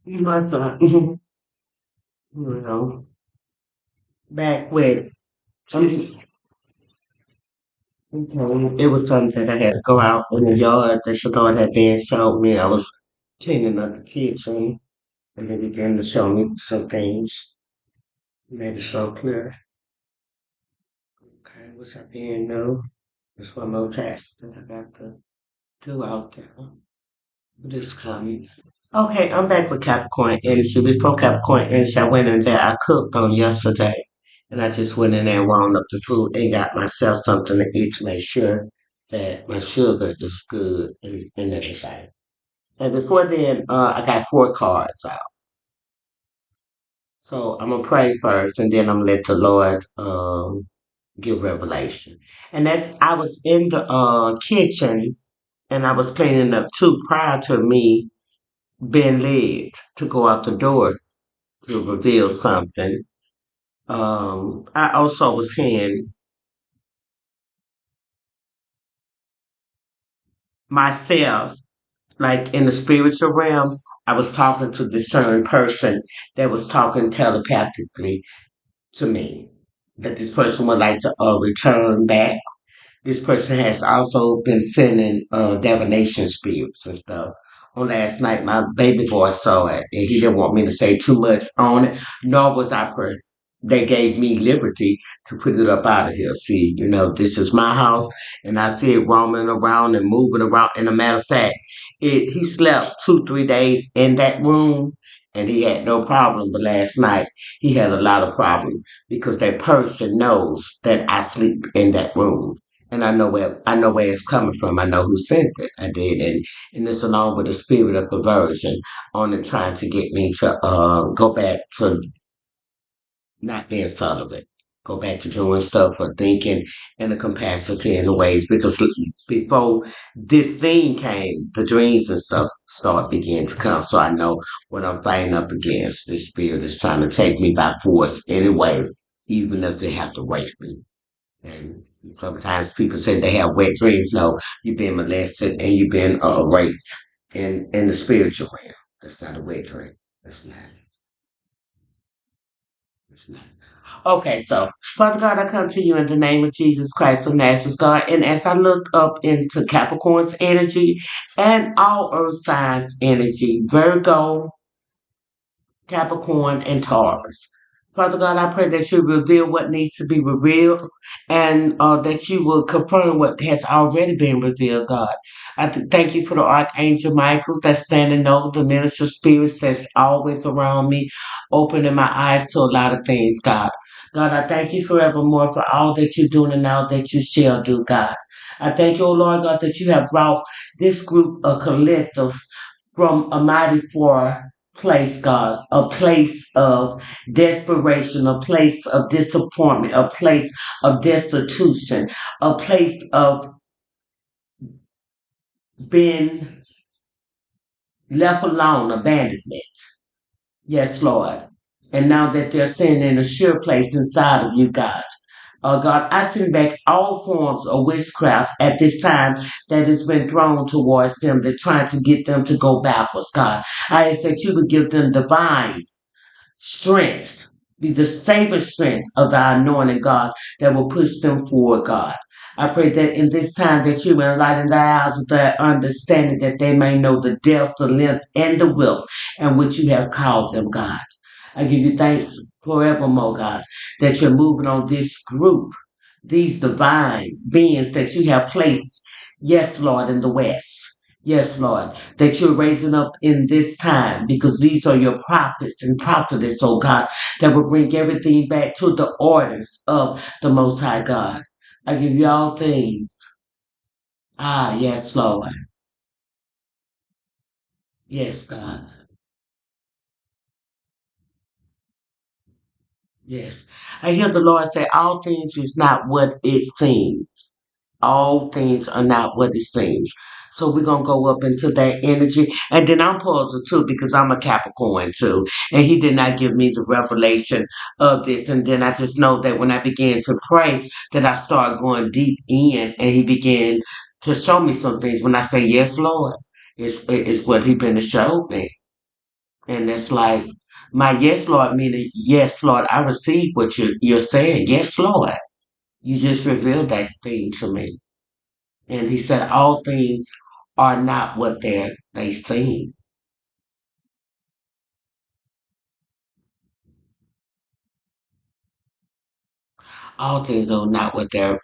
My son, you know, back with okay, it was something that I had to go out in the yard that your daughter had been showed me. I was cleaning up the kitchen and they began to show me some things. Made it so clear. Okay, which I didn't know. There's one more task that I got to do out there. This coming. Okay, I'm back with Capricorn Energy. Before Capricorn Energy, I went in there. I cooked on yesterday, and I just went in there and warmed up the food and got myself something to eat to make sure that my sugar is good and everything. And before then, I got four cards out. So I'm gonna pray first, and then I'm gonna let the Lord give revelation. And that's I was in the kitchen, and I was cleaning up too prior to me being led to go out the door to reveal something. I also was hearing myself, like in the spiritual realm, I was talking to this certain person that was talking telepathically to me. That this person would like to return back. This person has also been sending divination spirits and stuff. On last night, my baby boy saw it, and he didn't want me to say too much on it, nor was I per. They gave me liberty to put it up out of here. See, this is my house, and I see it roaming around and moving around. And a matter of fact, he slept 2, 3 days in that room, and he had no problem. But last night, he had a lot of problems because that person knows that I sleep in that room and I know where it's coming from. I know who sent it. I did, and it's along with the spirit of perversion on it trying to get me to go back to not being celibate, go back to doing stuff or thinking in a capacity and the ways because before this thing came, the dreams and stuff start beginning to come. So I know what I'm fighting up against. This spirit is trying to take me by force anyway, even if they have to rape me. And sometimes people say they have wet dreams. No, you've been molested and you've been raped in the spiritual realm. That's not a wet dream. That's not. That's not. Okay, so Father God, I come to you in the name of Jesus Christ of Nazareth, God. And as I look up into Capricorn's energy and all earth signs energy, Virgo, Capricorn, and Taurus. Father God, I pray that you reveal what needs to be revealed and that you will confirm what has already been revealed, God. Thank you for the Archangel Michael that's standing over the minister spirits that's always around me, opening my eyes to a lot of things, God. God, I thank you forevermore for all that you're doing and all that you shall do, God. I thank you, oh Lord God, that you have brought this group of collective from a mighty far place, God, a place of desperation, a place of disappointment, a place of destitution, a place of being left alone, abandonment. Yes, Lord. And now that they're sitting in a sure place inside of you, God. God, I send back all forms of witchcraft at this time that has been thrown towards them. They're trying to get them to go backwards, God. I ask that you would give them divine strength, be the saving strength of thy anointing, God, that will push them forward, God. I pray that in this time that you will enlighten the eyes of their understanding that they may know the depth, the length, and the width in which you have called them, God. I give you thanks forevermore, God, that you're moving on this group, these divine beings that you have placed, yes, Lord, in the West. Yes, Lord, that you're raising up in this time because these are your prophets and prophetess, oh God, that will bring everything back to the orders of the Most High God. I give you all things. Ah, yes, Lord. Yes, God. Yes. I hear the Lord say, all things is not what it seems. All things are not what it seems. So we're gonna go up into that energy. And then I'm puzzled too because I'm a Capricorn too. And he did not give me the revelation of this. And then I just know that when I began to pray, that I started going deep in and he began to show me some things. When I say yes, Lord, it's what he been to show me. And it's like my yes, Lord, meaning yes, Lord, I receive what you're saying. Yes, Lord. You just revealed that thing to me. And he said all things are not what they seem. All things are not what they're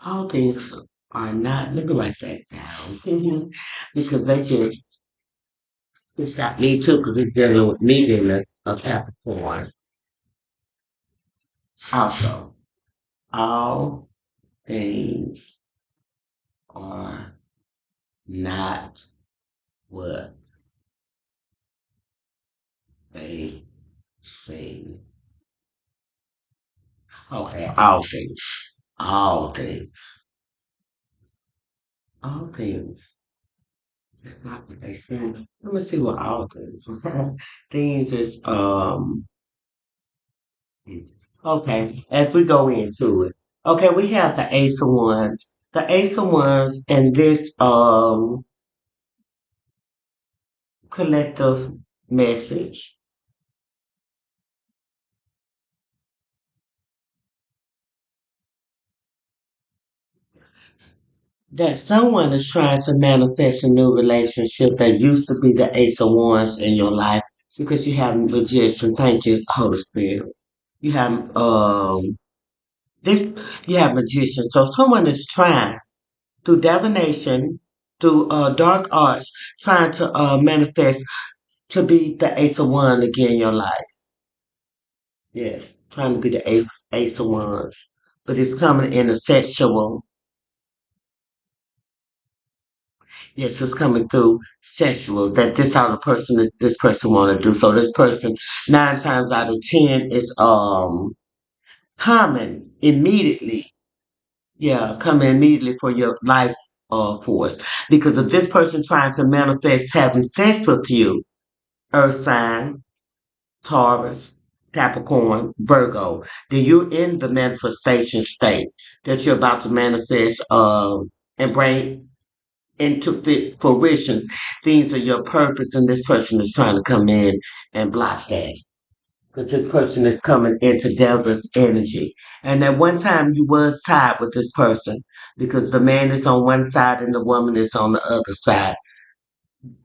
all things are not. Let me write that down. Because they just it's got me too, because it's dealing with me in a Capricorn. Also, all things are not what they seem. Okay, all things, all things. It's not what they seem. Let me see what all things. Things is okay. As we go into it, okay, we have the Ace of Wands. The Ace of Wands and this collective message that someone is trying to manifest a new relationship that used to be the Ace of Wands in your life because you have magician. Thank you, Holy Spirit. You have this. You have magician. So someone is trying through divination, through dark arts, trying to manifest to be the Ace of Wands again in your life. Yes, trying to be the Ace of Wands, but it's coming in a sexual. Yes, it's coming through sexual. That this how the person this person want to do. So this person 9 times out of 10 is coming immediately. Yeah, coming immediately for your life force. Because if this person trying to manifest having sex with you, Earth sign, Taurus, Capricorn, Virgo, then you're in the manifestation state that you're about to manifest and bring into fruition things of your purpose, and this person is trying to come in and block that. Because this person is coming into Deborah's energy. And at one time you was tied with this person because the man is on one side and the woman is on the other side.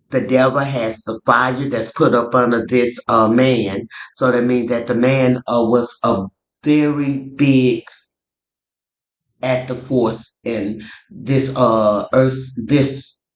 The devil has the fire that's put up under this man. So that means that the man was a very big active force in this earth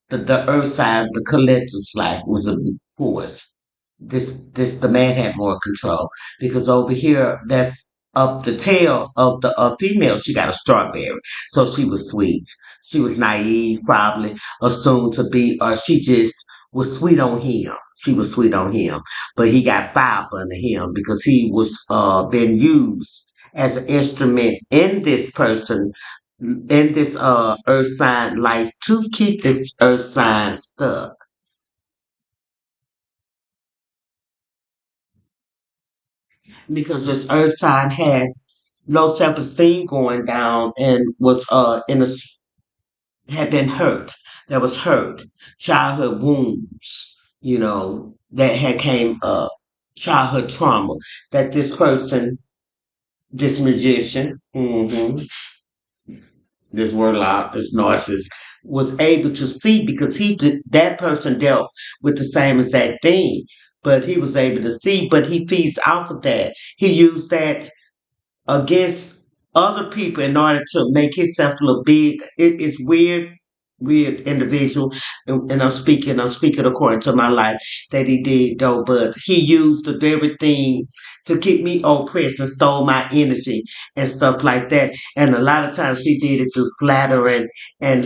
the earth side, the collective side was a force. This the man had more control because over here that's up the tail of the female. She got a strawberry, so she was sweet. She was naive, probably assumed to be, or she just was sweet on him. She was sweet on him, but he got fire under him because he was been used as an instrument in this person in this earth sign life to keep this earth sign stuck because this earth sign had low self-esteem going down and was had been hurt. That was hurt. Childhood wounds, that had came up. Childhood trauma that this person, this magician, this warlock, this narcissist, was able to see because that person dealt with the same exact thing, but he was able to see, but he feeds off of that. He used that against other people in order to make himself look big. It is weird individual, and I'm speaking according to my life that he did though, but he used the very thing to keep me oppressed and stole my energy and stuff like that. And a lot of times he did it through flattering and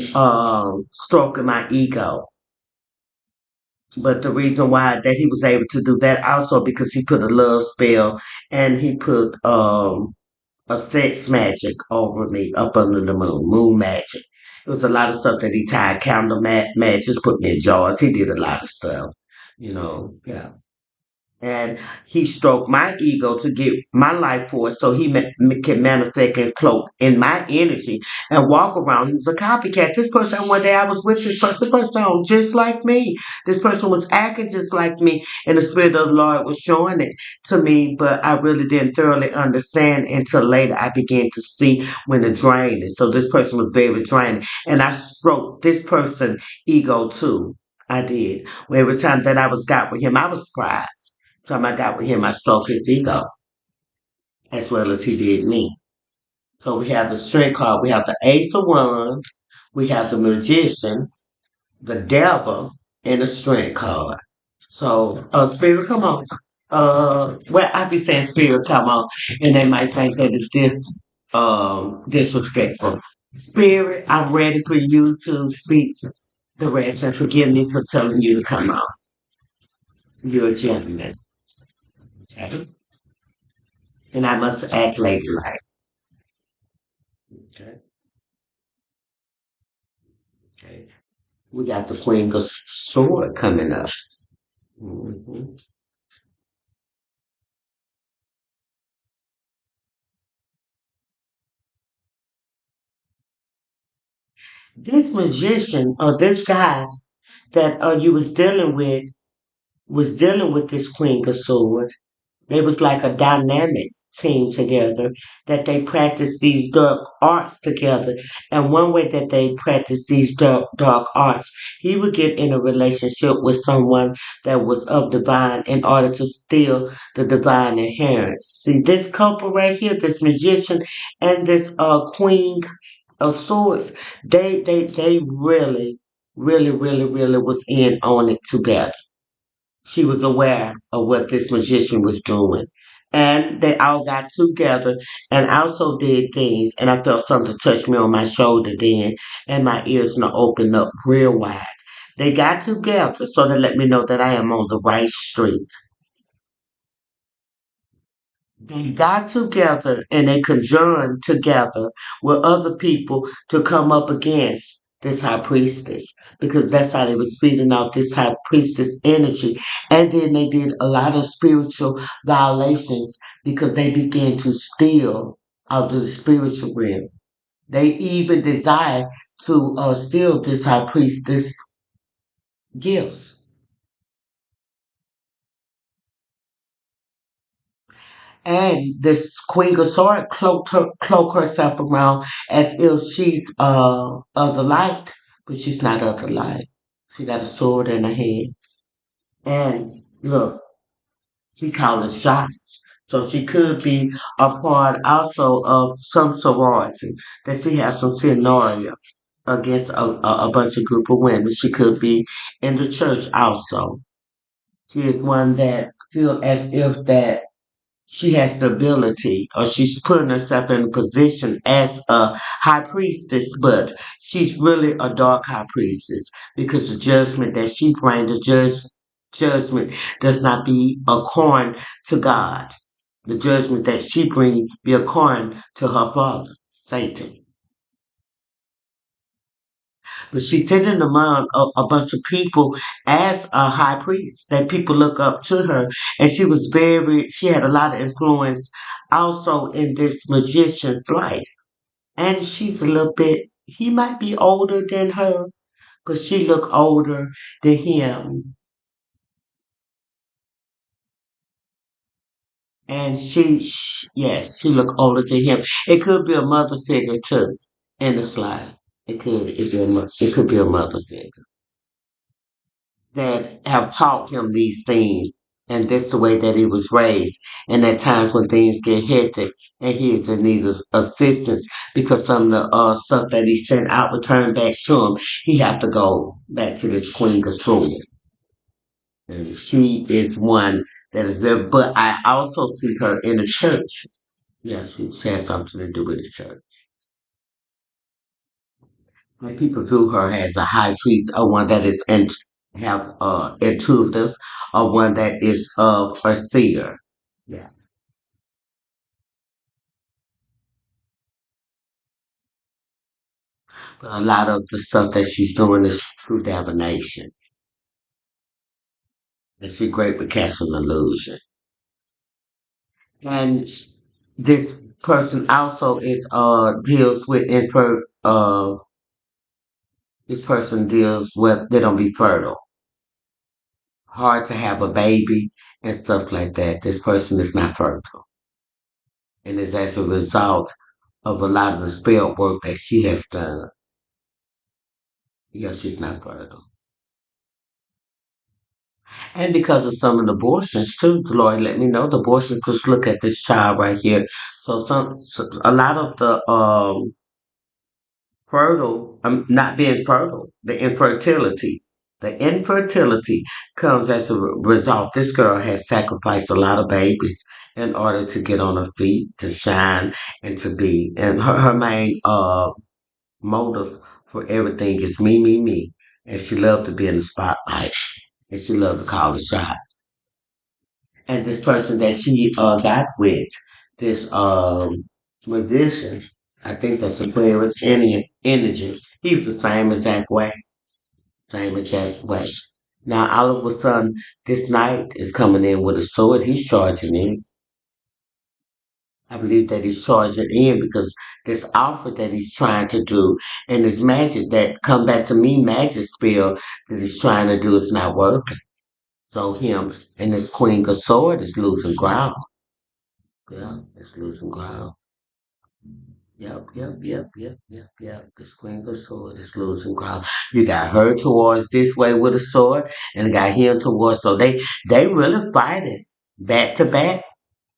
stroking my ego. But the reason why that he was able to do that also because he put a love spell and he put a sex magic over me up under the moon magic. It was a lot of stuff that he tied candle matches, put me in jars. He did a lot of stuff, yeah. and he stroked my ego to get my life force so he can manifest and cloak in my energy and walk around. He was a copycat. This person, one day I was with this person sounded just like me. This person was acting just like me, and the Spirit of the Lord was showing it to me, but I really didn't thoroughly understand until later I began to see when the draining. So this person was very draining, and I stroked this person ego too. I did. Every time that I was got with him, I was surprised time I got with him, I stroked his ego as well as he did me. So we have the strength card. We have the Ace of Wands. We have the Magician, the Devil, and the Strength card. So, Spirit, come on. Well, I be saying Spirit, come on, and they might think that it's disrespectful. Spirit, I'm ready for you to speak the rest, and forgive me for telling you to come on. You're a gentleman, okay? And I must act ladylike. Okay. Okay. We got the Queen of Sword coming up. Mhm. This magician or this guy that you was dealing with this Queen of Sword. It was like a dynamic team together that they practiced these dark arts together. And one way that they practiced these dark arts, he would get in a relationship with someone that was of divine in order to steal the divine inheritance. See, this couple right here, this magician and this queen of swords, they really was in on it together. She was aware of what this magician was doing. And they all got together and also did things. And I felt something touch me on my shoulder then, and my ears opened up real wide. They got together so to let me know that I am on the right street. They got together and they conjoined together with other people to come up against this high priestess because that's how they was feeding off this high priestess energy. And then they did a lot of spiritual violations because they began to steal out of the spiritual realm. They even desired to steal this high priestess gifts. And this Queen Gasora cloak herself around as if she's of the light, but she's not of the light. She got a sword in her hand. And look, she calling shots. So she could be a part also of some sorority that she has some scenario against a bunch of group of women. She could be in the church also. She is one that feel as if that she has the ability or she's putting herself in a position as a high priestess, but she's really a dark high priestess because the judgment that she brings, judgment does not be according to God. The judgment that she brings be according to her father, Satan. But she didn't among a bunch of people as a high priest that people look up to her. And she had a lot of influence also in this magician's life. And she's a little bit, he might be older than her, but she look older than him. And yes, she look older than him. It could be a mother figure too in the slide. It could be a mother figure that have taught him these things, and that's the way that he was raised. And at times when things get hectic and he is in need of assistance because some of the stuff that he sent out returned back to him, he have to go back to this Queen of Swords. And she is one that is there. But I also see her in the church. Yes, she has something to do with the church. Like people view her as a high priest, or one that is have intuitive, or one that is of a seer. Yeah, but a lot of the stuff that she's doing is through divination. And she great with casting illusion. And this person also is deals with this person deals with they don't be fertile, hard to have a baby and stuff like that. This person is not fertile, and is as a result of a lot of the spell work that she has done. Yes, she's not fertile. And because of some of the abortions too, the Lord let me know the abortions. Just look at this child right here. A lot of the fertile, not being fertile, the infertility comes as a result. This girl has sacrificed a lot of babies in order to get on her feet, to shine, and to be. And her main motive for everything is me, me, me. And she loved to be in the spotlight, and she loved to call the shots. And this person that she got with, this magician, I think that's Aquarius energy. He's the same exact way, same exact way. Now all of a sudden, this knight is coming in with a sword. He's charging in. I believe that he's charging in because this offer that he's trying to do and this magic that come back to me magic spell that he's trying to do is not working. So him and this queen of sword is losing ground. Yeah, it's losing ground. Yep. The queen of sword is losing ground. You got her towards this way with a sword, and got him towards. So they really fighting back to back.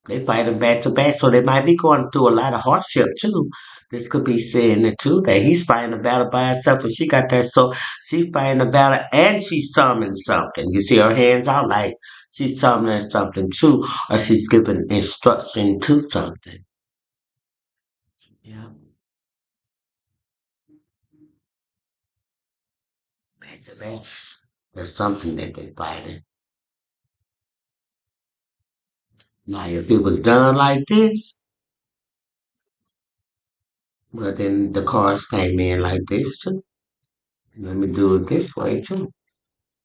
They fighting back to back. So they might be going through a lot of hardship too. This could be saying it too that he's fighting a battle by himself, and she got that. So she's fighting a battle, and she's summoning something. You see her hands out like she's summoning something too, or she's giving instruction to something. Yeah. Back to back. There's something that they fighting. Now, if it was done like this, well, then the cards came in like this too. Let me do it this way too.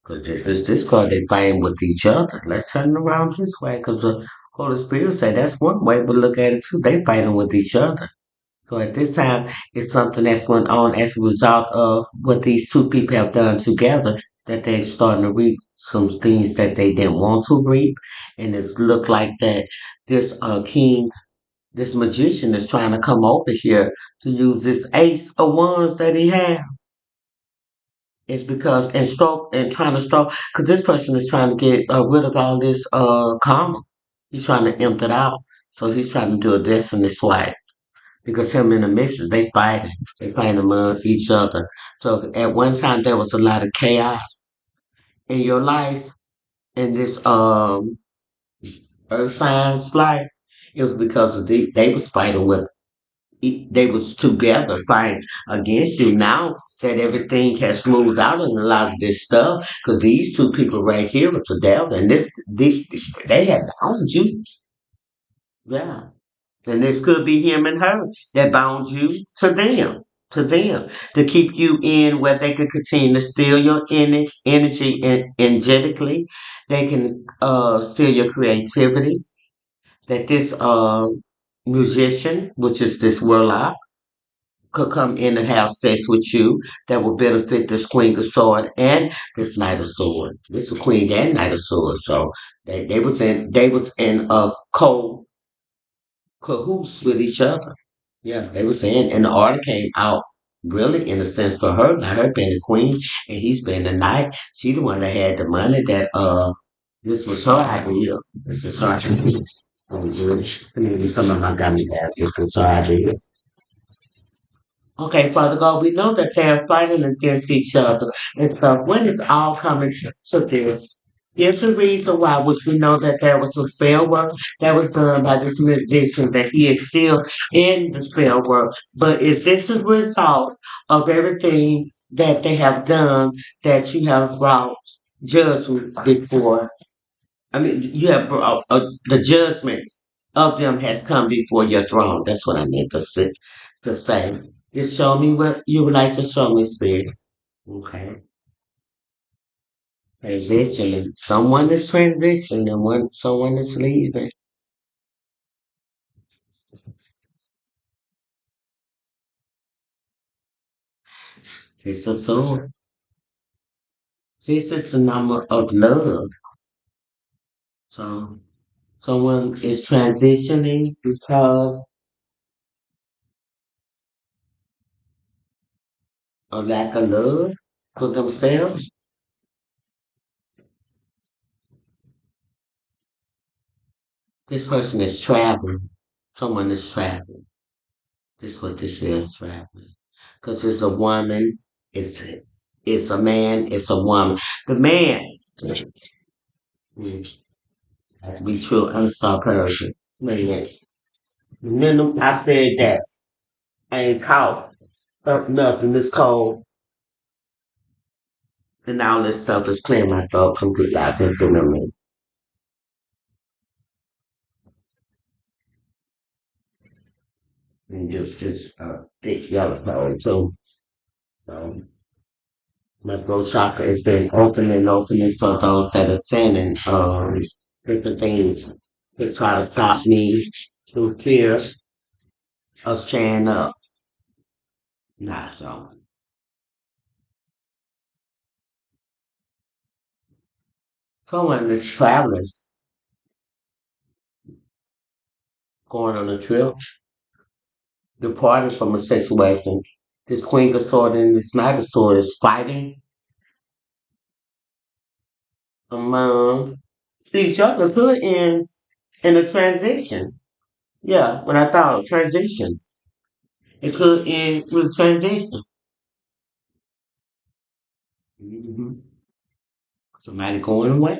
Because this card, they fighting with each other. Let's turn it around this way. Because the Holy Spirit said that's one way, but look at it too. They fighting with each other. So at this time, it's something that's going on as a result of what these two people have done together, that they're starting to reap some things that they didn't want to reap. And it looked like that this king, this magician is trying to come over here to use this ace of wands that he has. It's because and stroke and trying to stroke because this person is trying to get rid of all this karma. He's trying to empty it out. So he's trying to do a destiny swipe because him and the missus they fighting. They fighting among each other. So at one time there was a lot of chaos in your life in this earth signs life. It was because of they was fighting with they was together fighting against you. Now that everything has smoothed out and a lot of this stuff, because these two people right here was the devil, and this they had bound you. Yeah, and this could be him and her that bound you to them, to keep you in where they could continue to steal your energy energetically. They can steal your creativity. That this musician, which is this warlock could come in and have sex with you that will benefit this Queen of Sword and this Knight of Sword. This is Queen and Knight of Sword. So they was in a cahoots with each other. Yeah, they was in and the order came out really in a sense for her, not her being the queen and he's being the knight. She the one that had the money that this was her idea. This is her idea. Maybe some of my gummy have this was her idea. Okay, Father God, we know that they're fighting against each other and stuff. When it's all coming to this, there's a reason why, which we know that there was a spell work that was done by this musician, that he is still in the spell work. But is this a result of everything that they have done that you have brought judgment before? I mean, you have brought the judgment of them has come before your throne. That's what I meant to say. Just show me what you would like to show me, Spirit. Okay. Transitioning. Someone is transitioning and someone is leaving. It's a soul. This is the number of love. So someone is transitioning because of lack of love for themselves. This person is traveling. Someone is traveling. This is what this is, traveling. Because it's a woman, it's it's a man, it's a woman. The man, mm, have to be true, unsolved person. Man, I said that I ain't caught up nothing this cold, and all this stuff is clearing my throat completely. I think in a minute. And just thick yellow cold. So um, my throat chakra has been open and opening for those that are sending different things to try to stop me through fear of staying up. Nah, so someone that's traveling, going on a trip, departing from a situation. This Queen of Swords and this Knight of Swords is fighting among these other put in a transition. Yeah, when I thought transition, it could end with transition. hmm Somebody going away,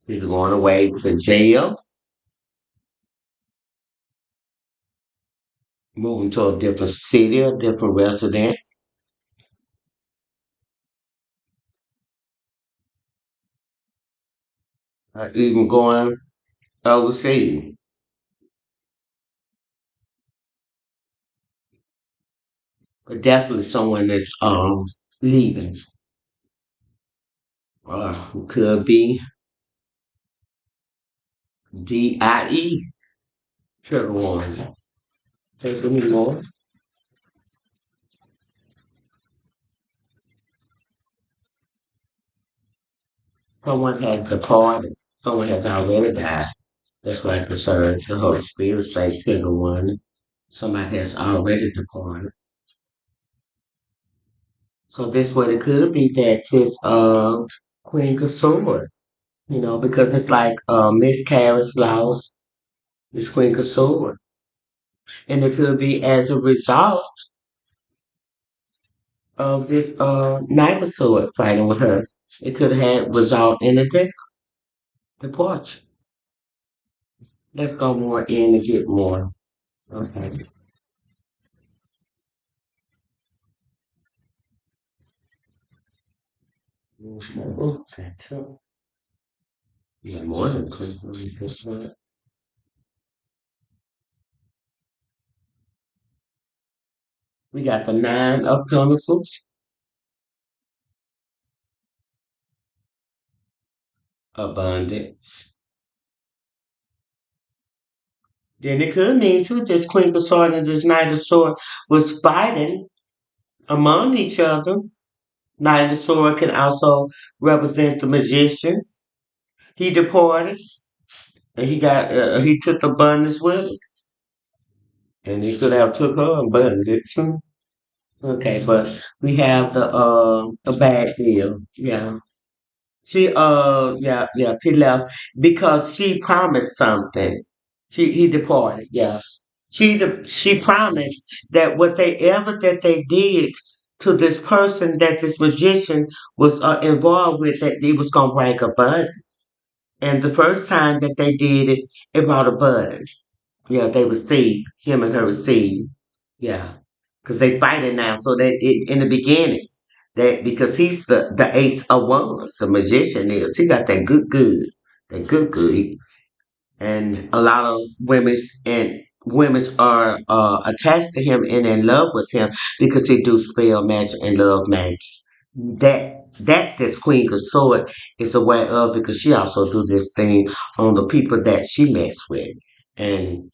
either going away to jail, moving to a different city, a different resident, or even going overseas. But definitely someone that's leaving, or who could be DIE, trigger warning. Take me more. Someone has departed. Someone has already died. That's why it concerns the Holy Spirit say trigger warning. Somebody has already departed. So this what it could be that this Queen of Swords, because it's like miscarriage loss, this Queen of Swords. And it could be as a result of this Knight of Swords fighting with her. It could have had result in a departure. Let's go more in and get more. Okay. Okay, too. Yeah, more than three. This one. We got the nine of pentacles, abundance. Then it could mean too this Queen of Swords and this Knight of Swords was fighting among each other. Knight of Swords can also represent the magician. He departed and he took abundance with him. And he could have took her abundance. Okay, but we have the bad deal. Yeah. She left because she promised something. He departed. Yeah, she promised that whatever that they did to this person that this magician was involved with, that he was gonna bring a bud. And the first time that they did it, it brought a bud. Yeah, they received him and her received. Yeah, because they fighting now. So that in the beginning, that because he's the ace of wands, the magician is. He got that good, and a lot of women are attached to him and in love with him because he do spell magic and love magic. that this Queen Consort is aware of because she also do this thing on the people that she mess with. And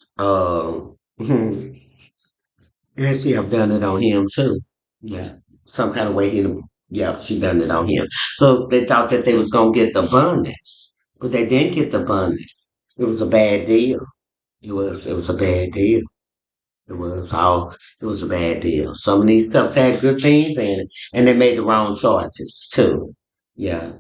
and she have done it on him too. Yeah. Some kind of way he yeah, she done it on him. So they thought that they was gonna get the bondage. But they didn't get the bondage. It was a bad deal. It was a bad deal. It was a bad deal. Some of these cups had good things in it, and they made the wrong choices too. Yeah.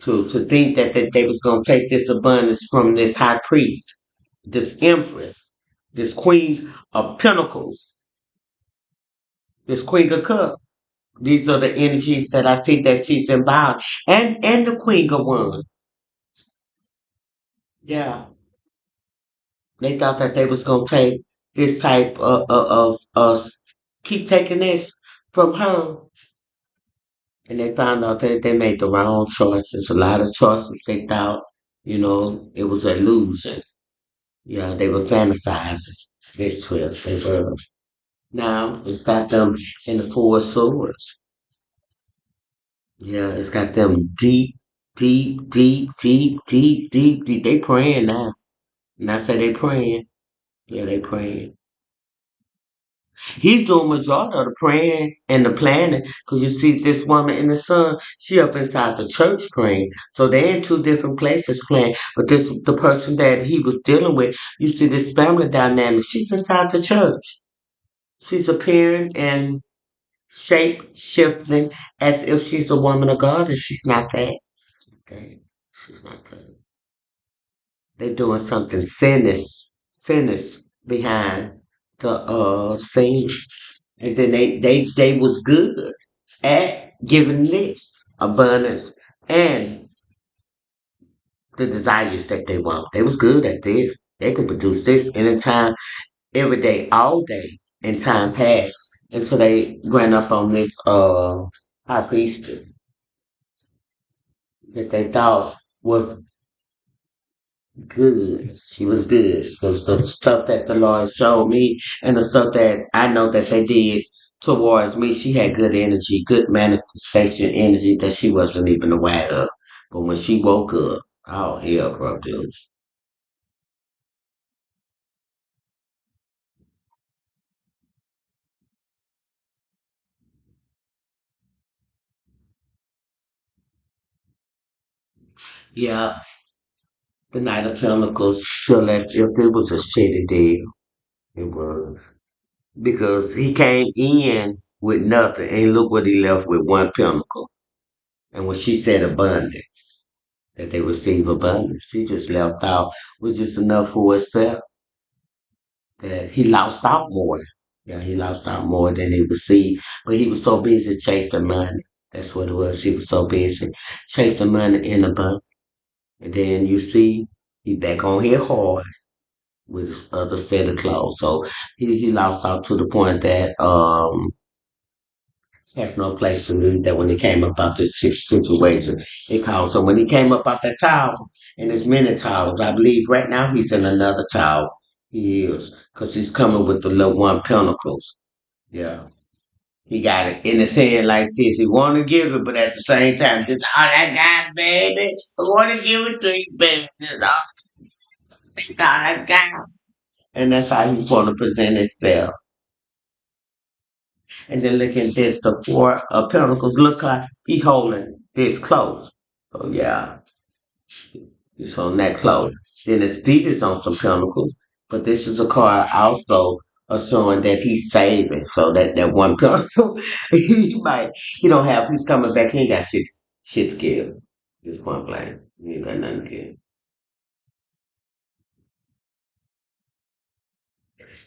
To think that they was gonna take this abundance from this high priest, this empress, this queen of pentacles, this queen of cups. These are the energies that I see that she's involved. And the queen of one. Yeah. They thought that they was gonna take this type of keep taking this from her. And they found out that they made the wrong choices. A lot of choices they thought, it was an illusion. Yeah, they were fantasizing this trip. They were. Now it's got them in the four swords. Yeah, it's got them deep, deep, deep, deep, deep, deep, deep. They praying now. And I say they praying. Yeah, they praying. He's doing majority of the praying and the planning. Cause you see this woman in the sun, she up inside the church praying. So they're in two different places praying. But the person that he was dealing with, you see this family dynamic, she's inside the church. She's appearing and shape shifting as if she's a woman of God and she's not that. Okay. She's not that. They're doing something sinister behind the scene. And then they was good at giving this abundance and the desires that they want. They was good at this. They could produce this anytime, every day, all day, and time passed until they ran up on this high priestess that they thought was good. She was good. The stuff that the Lord showed me and the stuff that I know that they did towards me, she had good energy, good manifestation energy that she wasn't even aware of. But when she woke up, oh hell broke loose. Yeah, the Night of Pentacles, sure that if it was a shitty deal, it was. Because he came in with nothing and look what he left with one pentacle. And when she said abundance, that they receive abundance, she just left out with just enough for herself that he lost out more. Yeah, he lost out more than he received. But he was so busy chasing money. That's what it was. He was so busy chasing money in abundance. And then you see he back on here hard with his other set of clothes. So he lost out to the point that has no place to live that when he came up out this situation. It called. So when he came up out that tower, and there's many towers, I believe right now he's in another tower. He is. Because he's coming with the little one pentacles. Yeah. He got it in his hand like this. He want to give it, but at the same time, just all I got, baby. I want to give it to you, baby. That's all I got. And that's how he's going to present himself. And then look at this, the four of pentacles look like he holding this close. So yeah, it's on that close. Then his feet is on some pentacles, but this is a card also showing that he's saving. So that one pentacle, he don't have, he's coming back, he ain't got shit to give. Just point blank. He ain't got nothing to give.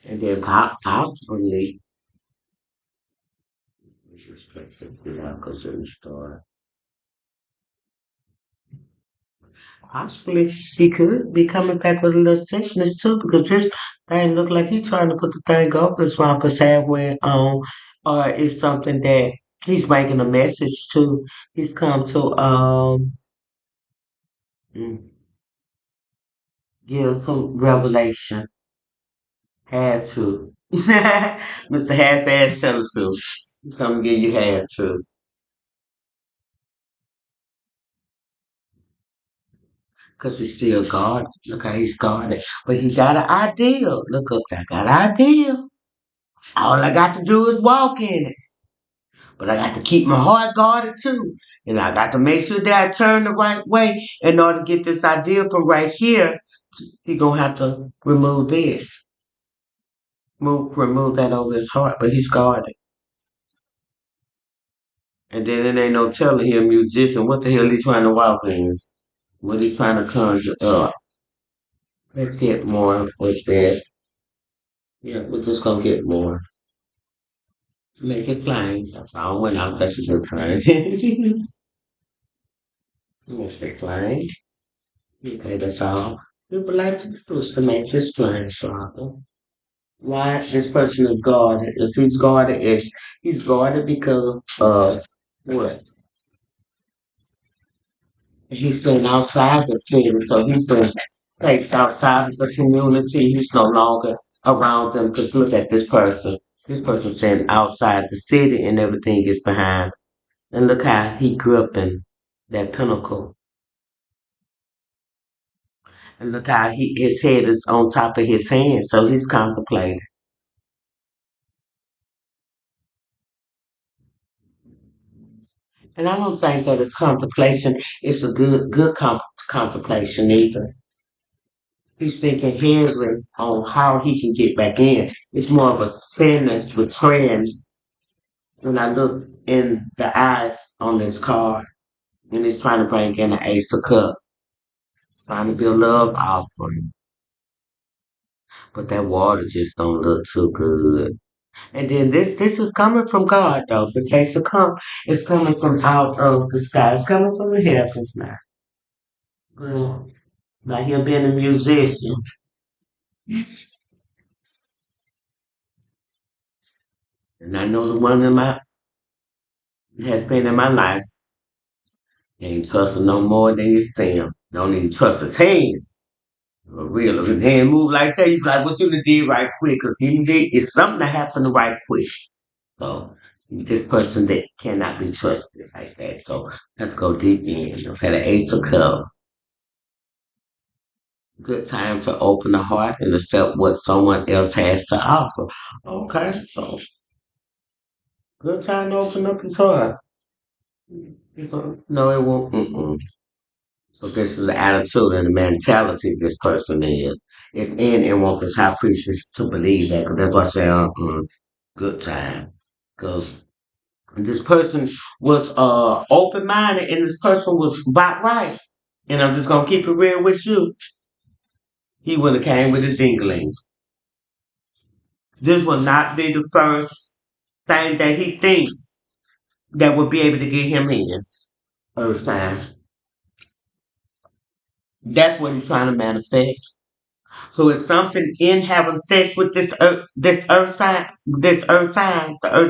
And then possibly, this is specifically because of the star. Possibly he could be coming back with a little sickness too, because this thing look like he's trying to put the thing over his mouth halfway on, or it's something that he's bringing a message to. He's come to mm, give some revelation. Had to. Mr. Half-Ass Senator. He's come to give you had to. because he's still guarded. Look how he's guarded. But he got an idea. Look up, I got an idea. All I got to do is walk in it. But I got to keep my heart guarded too. And I got to make sure that I turn the right way in order to get this idea from right here. He gonna have to remove this. Remove that over his heart, but he's guarded. And then it ain't no telling he a musician. What the hell he's trying to walk in? What he's trying to conjure up. Let's get more with this. Yeah, we're just gonna get more. Make it plain. That's all went out. That's a good plain. Make it plain. Okay, that's all. We would like to do is to make this plain, Father. Why this person is guarded? If he's guarded, if he's guarded because of what? He's been outside the city, so he's been placed outside of the community. He's no longer around them. Because look at this person. This person's saying outside the city and everything is behind. And look how he grew up in that pinnacle. And look how his head is on top of his hand, so he's contemplating. And I don't think that it's contemplation. It's a good contemplation either. He's thinking heavily on how he can get back in. It's more of a sadness with trends when I look in the eyes on this card. And he's trying to bring in the Ace of Cups, trying to build love offering. But that water just don't look too good. And then this is coming from God though. The Ace of Cups is coming from out of the sky. It's coming from the heavens now. Well, like him being a musician. And I know the one in my has been in my life. Ain't trusting no more than you see him. Don't even trust his hand. For real. If his hand move like that, you be like, what you done did right quick? Because he did, it's something that happened right quick. So this person that cannot be trusted like that. So let's go deep in. I've had an Ace of Cups. Good time to open the heart and accept what someone else has to offer. Okay, so good time to open up his heart. No, it won't. Mm-mm. So this is the attitude and the mentality this person is. It's in and wants his high priestess to believe that. 'Cause that's why I say, good time. Because this person was open minded and this person was about right. And I'm just gonna keep it real with you. He would have came with his dinglings. This will not be the first thing that he thinks that would be able to get him in. First time. That's what he's trying to manifest. So it's something in having sex with the earth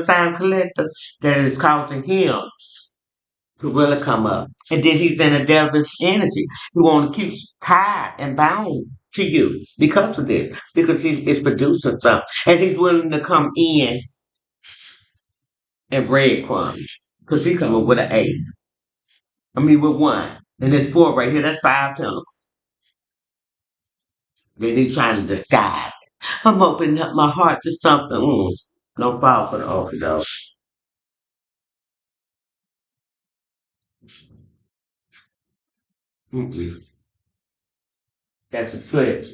sign collector that is causing him to really come up. And then he's in a devilish energy. He want to keep tied and bound to you because of this, because he's producing something. And he's willing to come in and breadcrumbs. Because he coming with an eight. I mean with one. And there's four right here, that's five penalties. Then he's trying to disguise. I'm opening up my heart to something. No fall for the overdose. Mm-mm. That's a trick.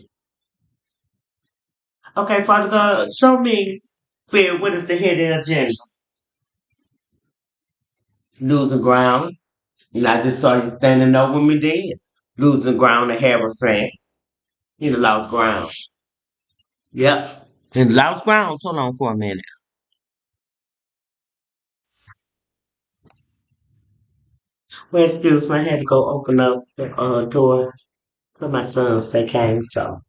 Okay, Father God, show me, Spirit, what is the hidden agenda? Losing ground. And I just saw you standing over me then. Losing ground and have a friend. You lost ground. Yep. And lost ground. Hold on for a minute. Well, excuse me, I had to go open up the door for my sons. They came, so.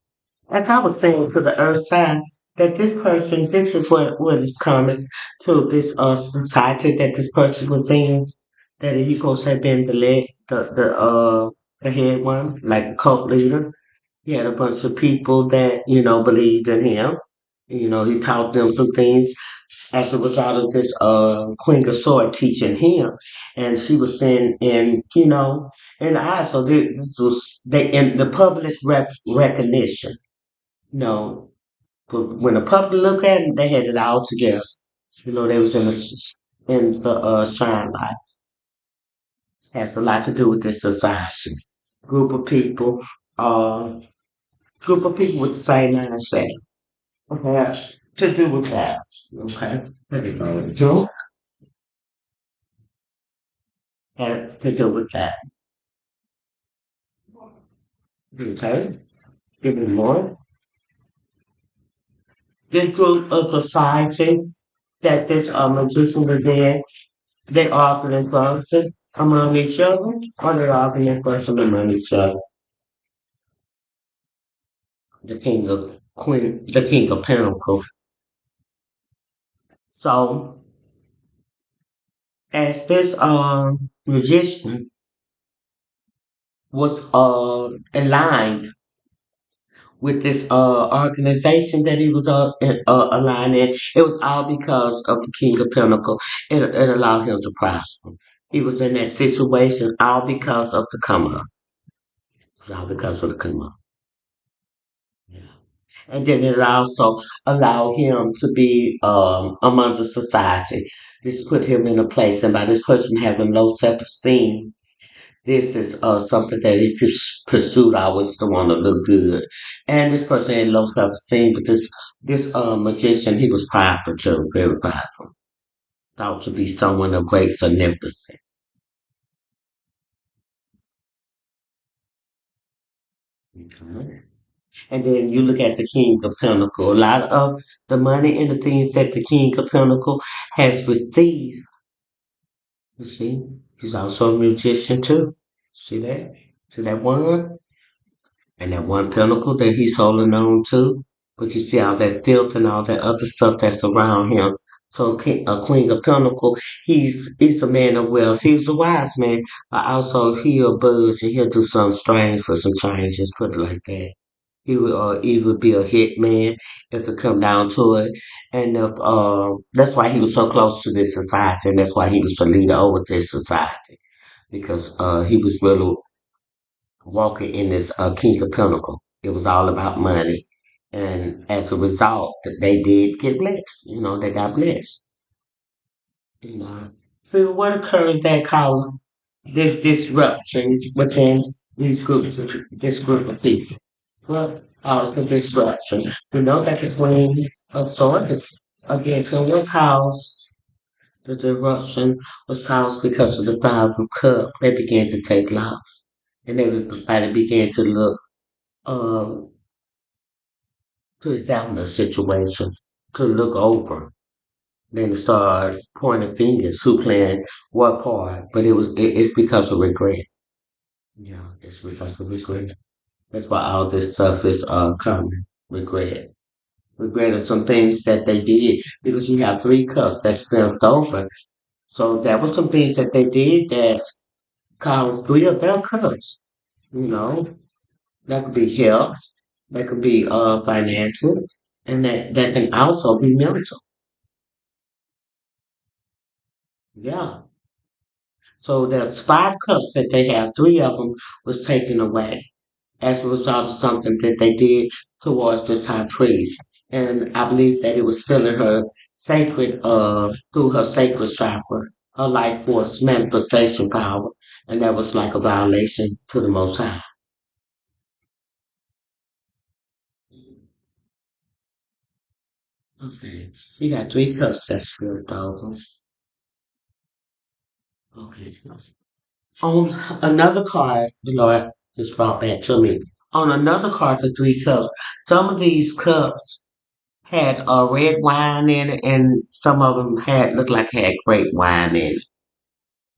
Like I was saying to the earth sign, that this person, this is what is coming to this society that this person was in, that he supposed to have been the head one, like a cult leader. He had a bunch of people that, believed in him. He taught them some things as a result of this Queen of Sword teaching him. And she was saying, and and I so this was they in the public recognition. No, but when the public look at it, they had it all together. They was in the shine light. Has a lot to do with this society. Group of people, uh, group of people with the same mindset. Has to do with that. Okay. There you go. Joe has to do with that. Okay. Give me more. This group of society that this magician was in, they often function among each other, or they often function among each other. The king of pentacles. So as this magician was aligned with this organization that he was aligned in, it was all because of the king of pentacles. It allowed him to prosper. He was in that situation all because of the come up. It's all because of the come up. Yeah. And then it also allowed him to be among the society. This put him in a place, and by this person having low self-esteem, this is something that he pursued always to want to look good. And this person had low self-esteem, but this magician, he was prideful too, very prideful. Thought to be someone of great significance. Okay. And then you look at the King of Pentacles. A lot of the money and the things that the King of Pentacles has received. You see, he's also a musician too. See that? See that one? And that one pinnacle that he's holding on to. But you see all that filth and all that other stuff that's around him. So a Queen of Pinnacle, he's a man of wealth. He's a wise man, but also he'll budge and he'll do something strange for some change. Just put it like that. He would either be a hit man if it come down to it, and if that's why he was so close to this society, and that's why he was the leader over this society because he was really walking in this King of Pinnacle. It was all about money. And as a result, they did get blessed. They got blessed. You know. So what occurred that caused this disruption within this group of people? What caused the disruption? We know that the Queen of Swords again, so what caused the disruption was caused because of the Five of Cups. They began to take loss. And everybody began to look um, to examine the situation, to look over, then start pointing fingers who playing what part. But it's because of regret. Yeah, it's because of regret. That's why all this stuff is coming. Regret. Regret of some things that they did because you have three cups that's spilled over. So that was some things that they did that caused three of their cups. You know, that could be health, that could be financial, and that can also be mental. Yeah. So there's five cups that they have. Three of them was taken away as a result of something that they did towards this high priest. And I believe that it was still in her sacred, through her sacred chakra, her life force manifestation power. And that was like a violation to the Most High. Okay. You got three cups that's good, though. Okay. On another card, the Lord just brought back to me. On another card, the three cups. Some of these cups had red wine in it, and some of them looked like had grape wine in it.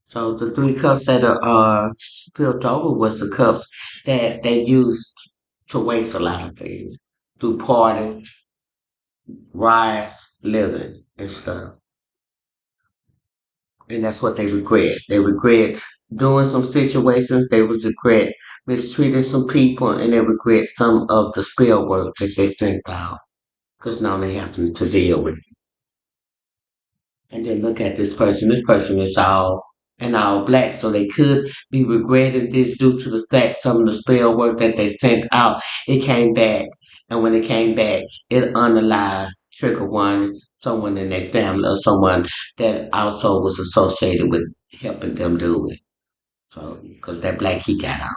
So the three cups that are spilled over was the cups that they used to waste a lot of things through party, riots, living, and stuff. And that's what they regret. They regret doing some situations. They was regret mistreating some people, and they regret some of the spill work that they sent out. because now they have to deal with. And then look at this person. This person is all black, so they could be regretting this due to the fact some of the spell work that they sent out, it came back. And when it came back, it unalive trigger one, someone in their family or someone that also was associated with helping them do it. So, because that black he got out,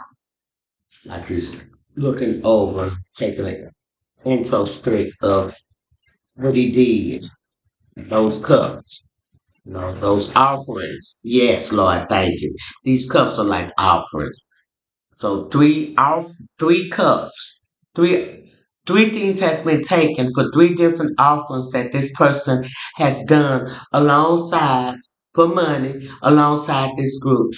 like he's looking over, taking an introspect of what he did, those cups. No, those offerings. Yes, Lord, thank you. These cups are like offerings. So three cups, three three things has been taken for three different offerings that this person has done alongside for money alongside this group.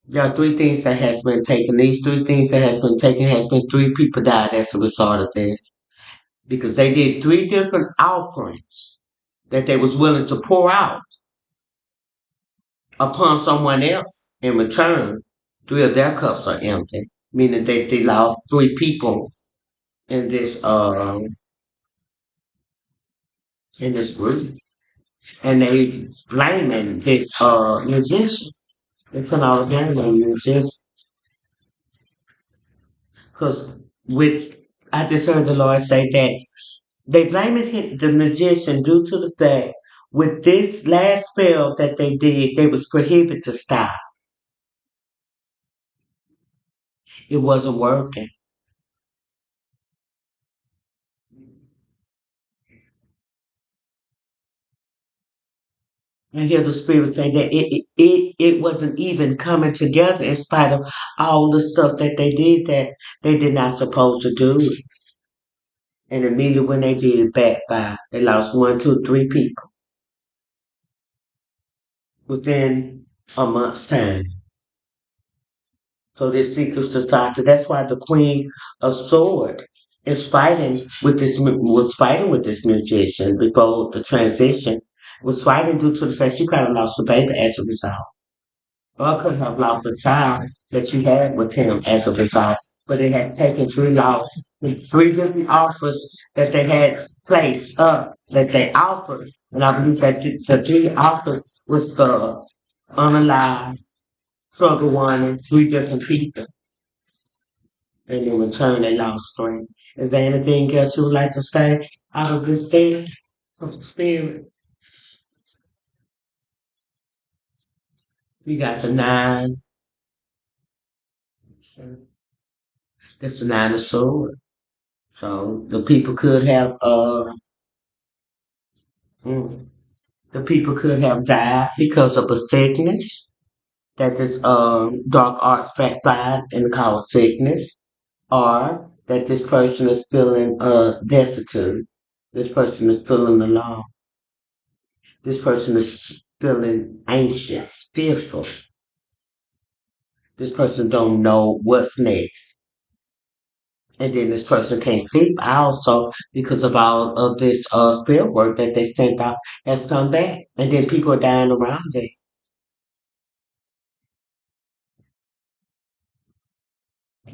There are three things that has been taken. These three things that has been taken has been three people died as a result of this. Because they did three different offerings that they was willing to pour out upon someone else in return, three of their cups are empty, meaning that they lost three people in this group, and they blaming this musician. They put all the blame on the musician because with I just heard the Lord say that they blaming the magician due to the fact with this last spell that they did, they was prohibited to stop. It wasn't working. I hear the spirit say that it wasn't even coming together in spite of all the stuff that they did that they did not supposed to do. And immediately when they did it backfire, they lost one, two, three people within a month's time. So this secret society, that's why the Queen of Sword is fighting with was fighting with this magician before the transition, was fighting due to the fact she kind of lost the baby as a result. Or could have lost a child that she had with him as a result, but it had taken three different offers that they had placed up that they offered, and I believe that the three offers was the unalive, struggle one, and three different people, and in return they lost three. Is there anything else you would like to say out of this thing of the spirit? We got the nine. That's the nine of swords. So the people could have mm, the people could have died because of a sickness that this dark arts backfired and caused sickness, or that this person is feeling destitute. This person is feeling alone. This person is feeling anxious, fearful. This person don't know what's next. And then this person can't sleep also because of all of this spell work that they sent out has come back. And then people are dying around it.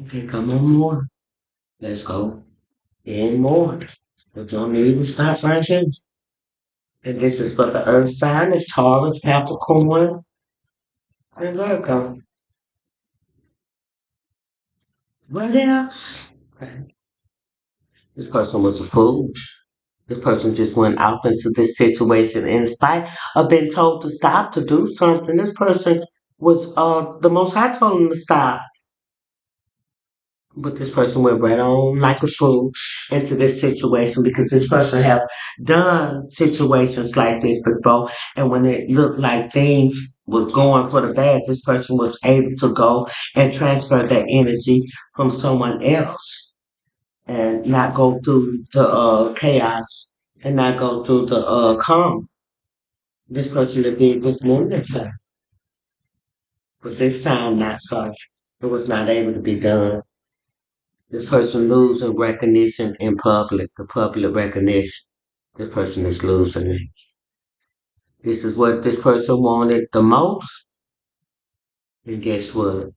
Okay, come on more. Let's go. And more. But don't need to stop right here. And this is for the earth sign, it's Taurus, Capricorn, and Virgo. What else? This person was a fool. This person just went off into this situation in spite of being told to stop to do something. This person was the most high told him to stop. But this person went right on like a fool into this situation because this person have done situations like this before, and when it looked like things was going for the bad, this person was able to go and transfer that energy from someone else and not go through the chaos and not go through the calm. This person that did this moving time, but this time not so. It was not able to be done. This person losing recognition in public, the public recognition. This person is losing it. This is what this person wanted the most. And guess what?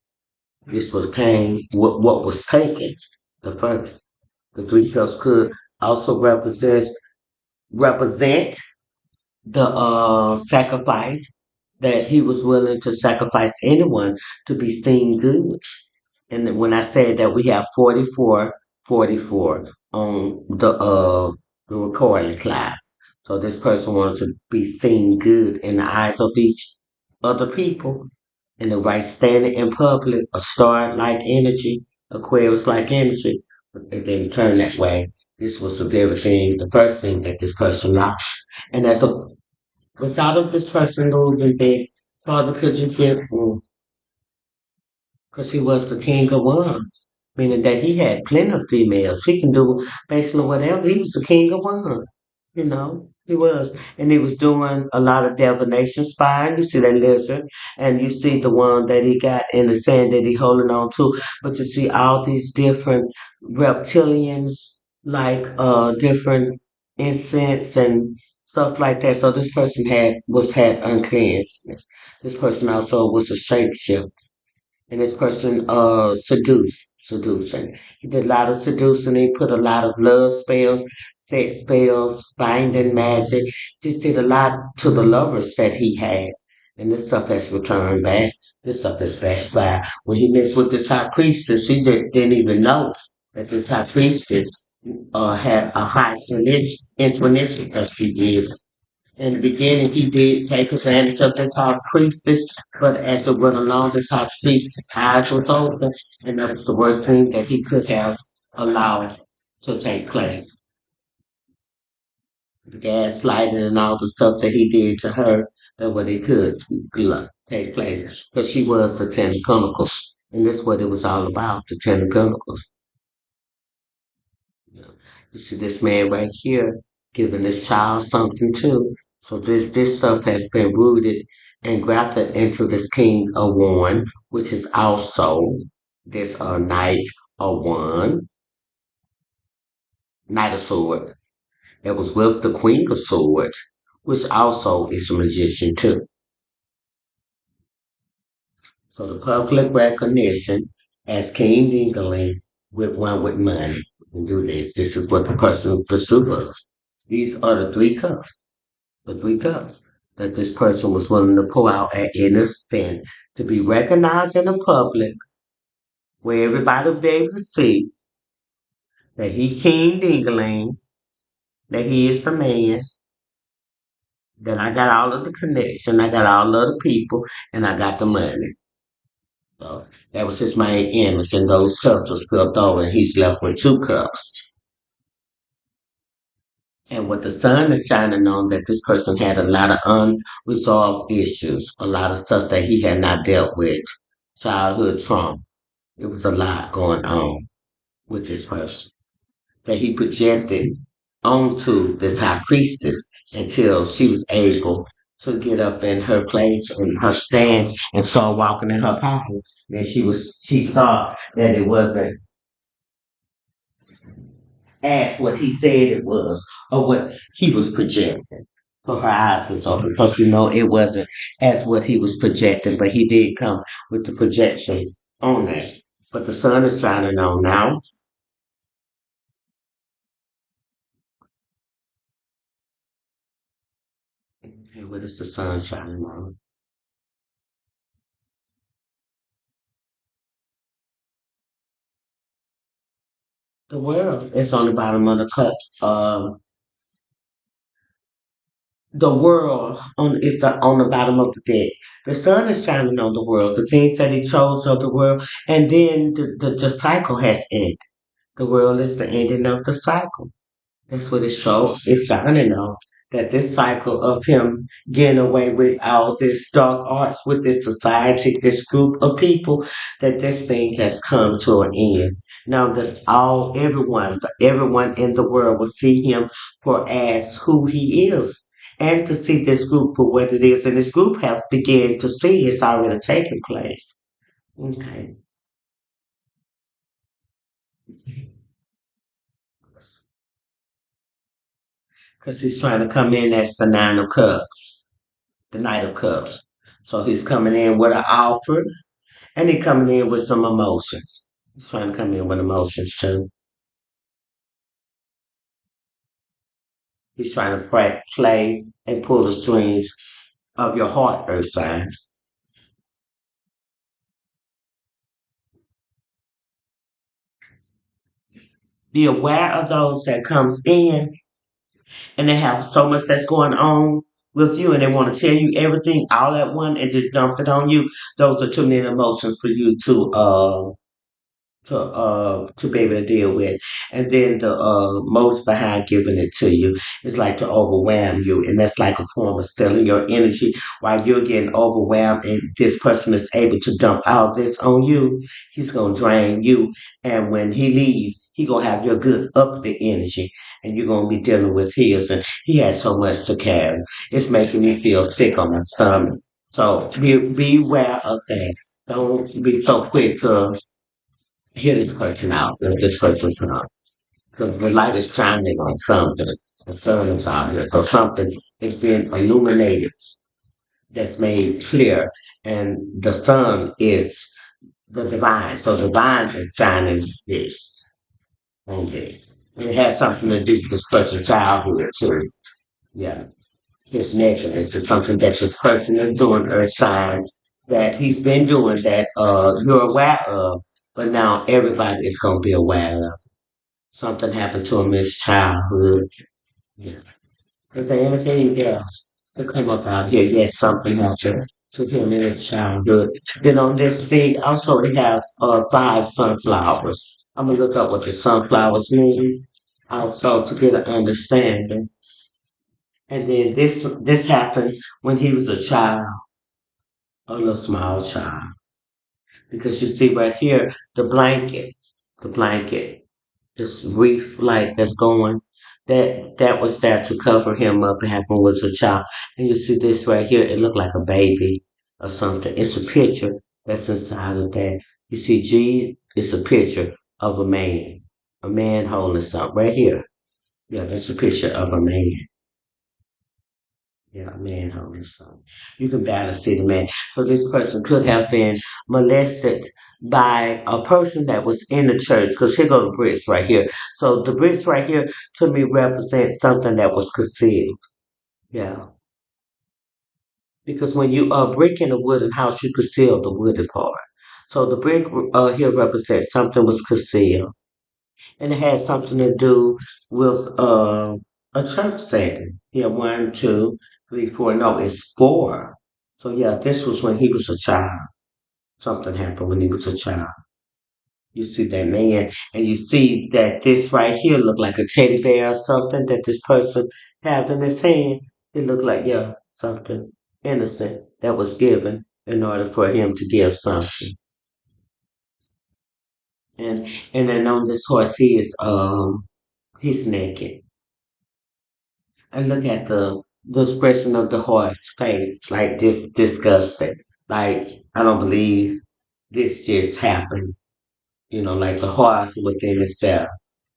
This was pain. What was taken the first. The three cups could also represent represent the sacrifice that he was willing to sacrifice anyone to be seen good. And then when I said that we have 44, 44 on the recording cloud. So this person wanted to be seen good in the eyes of each other people in the right standing in public, a star like energy, Aquarius like energy. But it didn't turn that way. This was the very thing, the first thing that this person lost. And as the result of this person losing their father, could you get because he was the king of one, meaning that he had plenty of females. He can do basically whatever. He was the king of one, he was. And he was doing a lot of divination spying. You see that lizard, and you see the one that he got in the sand that he holding on to. But you see all these different reptilians, like different incense and stuff like that. So this person had uncleanness. This person also was a shapeshifter and this person seducing. He did a lot of seducing. He put a lot of love spells, sex spells, binding magic. Just did a lot to the lovers that he had. And this stuff has returned back. This stuff is backfired. When he messed with this high priestess, he didn't even know that this high priestess had a high intuition because she did. In the beginning, he did take advantage of this high priestess, but as it went along, this high priestess' eyes was open, and that was the worst thing that he could have allowed to take place. The gaslighting and all the stuff that he did to her, that what it could take place, because she was the Ten of Pentacles, and this is what it was all about, the Ten of Pentacles. You know, you see this man right here giving this child something too. So this stuff has been rooted and grafted into this King of One, which is also this Knight of One, Knight of Sword. It was with the Queen of Swords, which also is a magician too. So the public recognition as King Dingaling with one with money. We can do this. This is what the person pursues. These are the three cups that this person was willing to pour out at any spend to be recognized in the public, where everybody will be able to see that he King Dingaling, that he is the man, that I got all of the connection, I got all of the people, and I got the money. So that was his main image, and those cups are spilled over, and he's left with two cups. And what the sun is shining on, that this person had a lot of unresolved issues, a lot of stuff that he had not dealt with, childhood trauma. It was a lot going on with this person that he projected onto this high priestess until she was able to get up in her place and her stand and start walking in her power. Then she saw that it wasn't as what he said it was or what he was projecting. So her eyes was open because it wasn't as what he was projecting, but he did come with the projection on that. But the sun is shining on now. And what is the sun shining on? The world is on the bottom of the cup. The world on the bottom of the deck. The sun is shining on the world. The things that he chose of the world, and then the cycle has ended. The world is the ending of the cycle. That's what it shows. It's shining on that this cycle of him getting away with all this dark arts with this society, this group of people, that this thing has come to an end. Now that everyone in the world will see him for as who he is. And to see this group for what it is, and this group have begun to see it's already taking place. Okay, because he's trying to come in as the Nine of Cups, the Knight of Cups. So he's coming in with an offer, and he's coming in with some emotions. He's trying to come in with emotions too. He's trying to play and pull the strings of your heart, earth sign. Be aware of those that comes in and they have so much that's going on with you and they want to tell you everything all at once and just dump it on you. Those are too many emotions for you to be able to deal with. And then the most behind giving it to you is like to overwhelm you. And that's like a form of stealing your energy while you're getting overwhelmed and this person is able to dump all this on you. He's gonna drain you. And when he leaves, he gonna have your good up the energy and you're gonna be dealing with his and he has so much to carry. It's making me feel sick on my stomach. So be aware of that. Don't be so quick to hear this person out, this person's out. Because the light is shining on something. The sun is out here. So something is being illuminated that's made clear. And the sun is the divine. So the divine is shining this on this. And it has something to do with this person's childhood too. Yeah. His nakedness is something that this person is doing or a sign that he's been doing that you're aware of, but now everybody is gonna be aware of. Something happened to him in his childhood. Yeah. Is there anything else to come up out here? Yes, something happened to him in his childhood. Then on this thing, also we have five sunflowers. I'm gonna look up what the sunflowers mean, also to get an understanding. And then this happened when he was a child, a little small child. Because you see right here, the blanket. This reef light that's going that was there to cover him up and happened was a child. And you see this right here, it looked like a baby or something. It's a picture that's inside of that. You see G, it's a picture of a man holding something right here. Yeah, that's a picture of a man. Yeah, a man holding something. You can barely see the man. So this person could have been molested by a person that was in the church. Because here go the bricks right here. So the bricks right here to me represent something that was concealed. Yeah. Because when you brick in a wooden house, you conceal the wooden part. So the brick here represents something was concealed. And it has something to do with a church setting. Yeah, one, two, three, four. No, it's four. So yeah, this was when he was a child. Something happened when he was a child. You see that man, and you see that this right here looked like a teddy bear or something that this person had in his hand. It looked like, yeah, something innocent that was given in order for him to give something. And and then on this horse, he's naked. And look at the expression of the horse face, like this disgusted. Like, I don't believe this just happened. Like the horse within itself.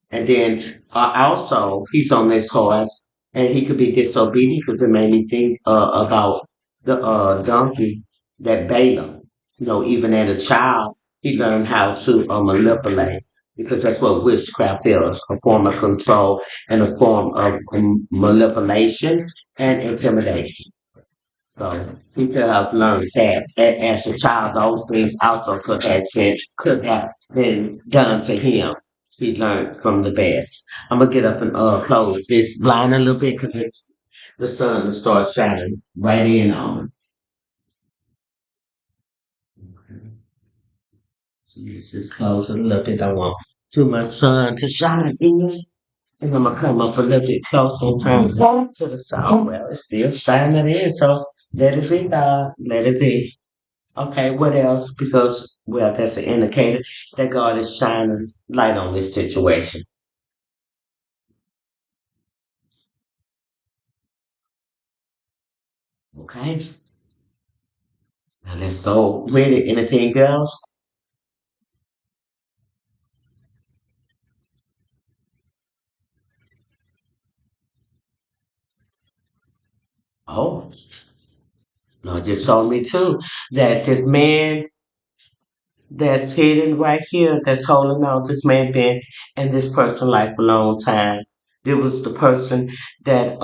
And then also, he's on this horse, and he could be disobedient because it made me think about the donkey that Balaam. Even as a child, he learned how to manipulate because that's what witchcraft is, a form of control and a form of manipulation and intimidation. So he could have learned that as a child, those things also could have been done to him. He learned from the best. I'm gonna get up and close this blind a little bit because the sun starts shining right in on. So this is close a little bit. I want too much sun to shine in. And I'm gonna come up a little bit closer and turn to the south. Well, it's still shining in, so let it be, God. Let it be. Okay, what else? Because, well, that's an indicator that God is shining light on this situation. Okay, now let's go with it. Anything else? Oh, no, it just told me too that this man that's hidden right here, that's holding on, this man been in this person's life a long time. There was the person that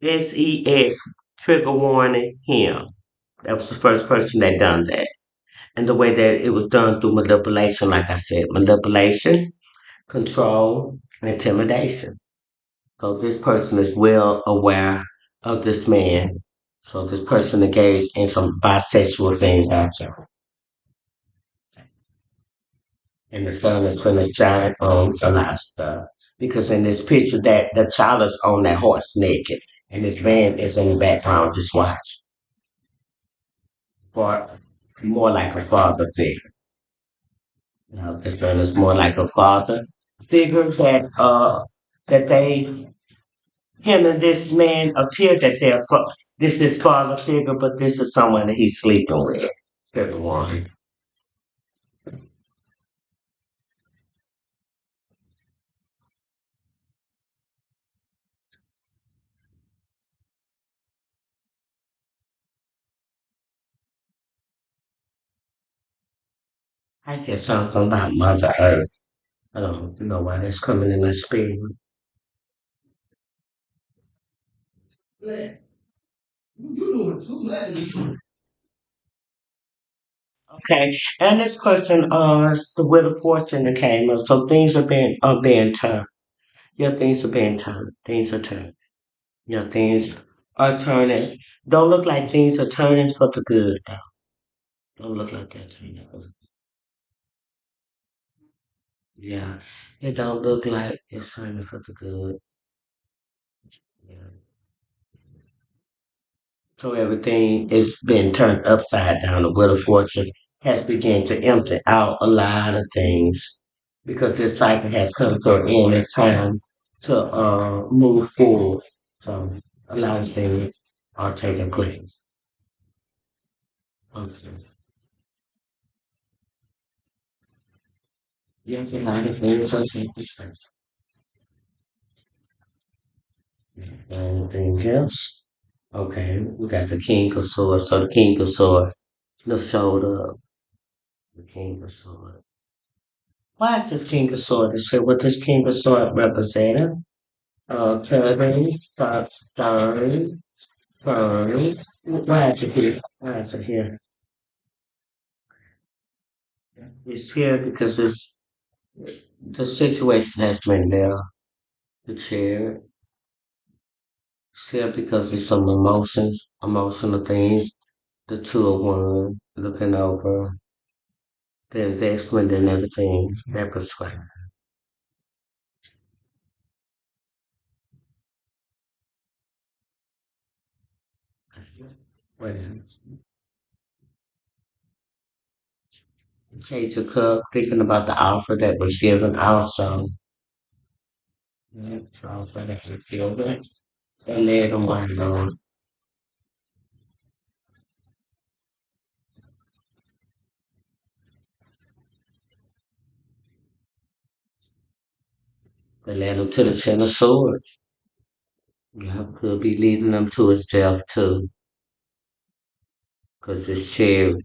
SES trigger warning him. That was the first person that done that. And the way that it was done through manipulation, like I said, manipulation, control, intimidation. So this person is well aware of this man. So this person engaged in some bisexual things after. And the son is finna giant a lot of stuff. Because in this picture that the child is on that horse naked and this man is in the background just watch. For more like a father figure. This man is more like a father figure that they him and this man appear that this is father figure, but this is someone that he's sleeping with. Figure one. I hear something about Mother Earth. I don't know why that's coming in my spirit. Okay, and this person, the Wheel of Fortune that came up. So things are being turned. Yeah, things are being turned. Things are turned. Yeah, things are turning. Don't look like things are turning for the good. Though. Don't look like that turning for the Yeah, it don't look like it's turning for the good. Yeah. So everything is been turned upside down. The Wheel of Fortune has begun to empty out a lot of things because this cycle has come to an end. It's time to move forward. So a lot of things are taking place. Okay. Yes, a lot of things are taking place. Anything else? Okay, we got the King of Swords. So the King of Swords, the shoulder, the King of Swords. Why is this King of Swords? To say what this King of Swords represented? Curving, stern, firm. Why is it here? Why is it here? It's here because the situation has been there. The chair. It's here because there's some emotions, emotional things. The two of one looking over the investment and everything. That perspective. Well, Page of Cup, thinking about the offer that was given also. Yeah, offer that was given. They led them on. They led him to the Ten of Swords. Yeah, could be leading them to his death too. Because it's shared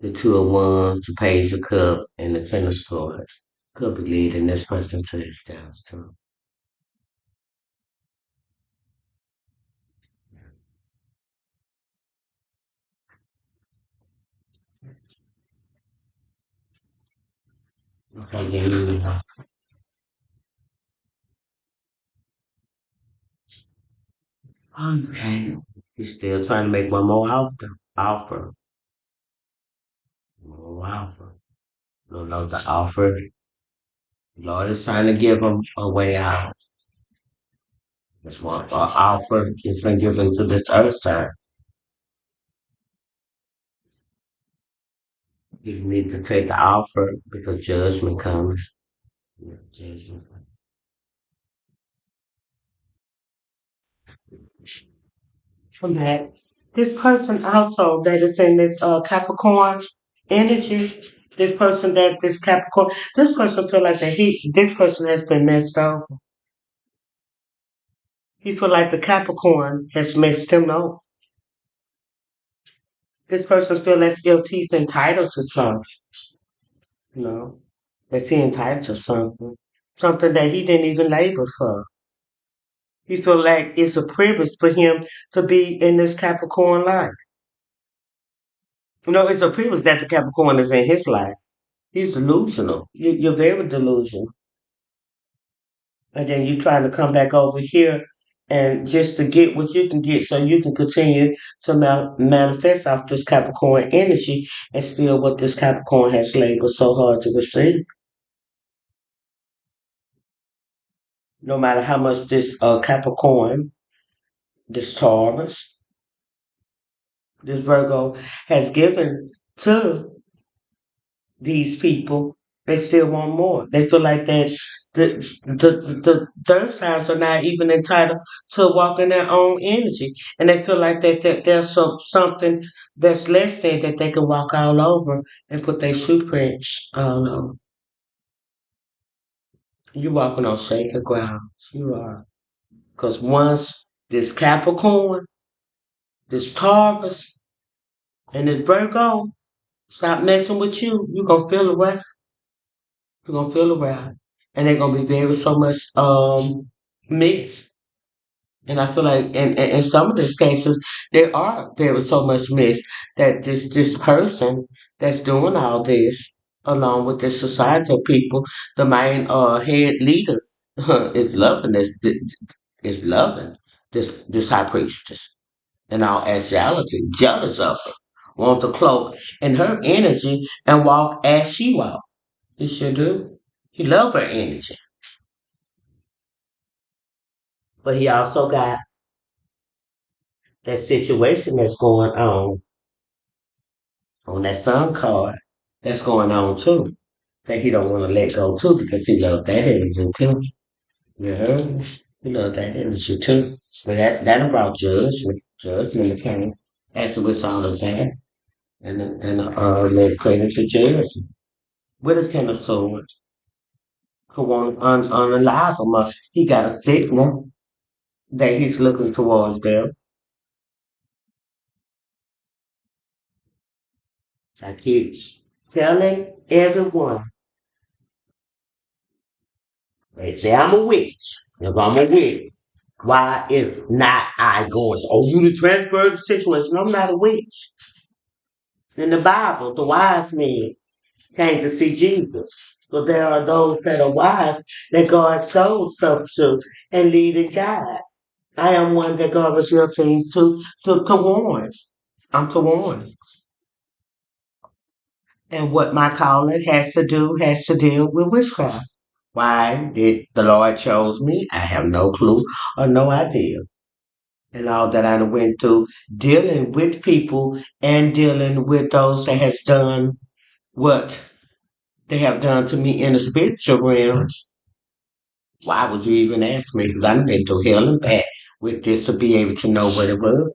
the two of wands, the Page of Cup, and the Ten of Swords. Could be leading this person to his death too. Okay, yeah. Okay. He's still trying to make one more offer. More offer. Don't know the offer. Lord is trying to give him a way out. That's what offer is been given to this earth side. You need to take the offer because judgment comes. Yeah, judgment. Okay. This person also that is in this Capricorn energy, this Capricorn, this person feel like that this person has been messed over. He feel like the Capricorn has messed him over. This person feel as if he's entitled to something, you know. That he entitled to something. Something that he didn't even labor for. He feel like it's a privilege for him to be in this Capricorn life. It's a privilege that the Capricorn is in his life. He's delusional. You're very delusional. And then you trying to come back over here and just to get what you can get so you can continue to manifest off this Capricorn energy and still what this Capricorn has labored so hard to receive. No matter how much this Capricorn, this Taurus, this Virgo has given to these people, they still want more. They feel like that the third signs are not even entitled to walk in their own energy, and they feel like that there's something that's less than that they can walk all over and put their shoe prints all over. You walking on shaky ground. You are, because once this Capricorn, this Taurus, and this Virgo stop messing with you, you gonna feel away. You're gonna feel around, and they're gonna be very so much mixed. And I feel like in some of these cases, there are very so much mixed that this person that's doing all this, along with this society of people, the main head leader, is loving is loving this high priestess. In all actuality, jealous of her, want to cloak in her energy and walk as she walks. He sure do. He love her energy. But he also got that situation that's going on that sun card that's going on too. That he don't want to let go too because he love that energy too. Yeah. He love that energy too. So that about judgment. Judgment came as a result of that. And legislative to judgment. With a ten of swords. Who want unalive him. He got a signal that he's looking towards them. I keep telling everyone, they say I'm a witch. If I'm a witch, why is not I going? Oh, you to transfer the situation. I'm not a witch. It's in the Bible. The wise men came to see Jesus. But there are those that are wise that God shows stuff to and lead and guide. I am one that God revealed things to warn. I'm to warn. And what my calling has to deal with witchcraft. Why did the Lord chose me? I have no clue or no idea. And all that I went through dealing with people and dealing with those that has done what they have done to me in the spiritual realm. Why would you even ask me? Because I've been through hell and back with this to be able to know what it was.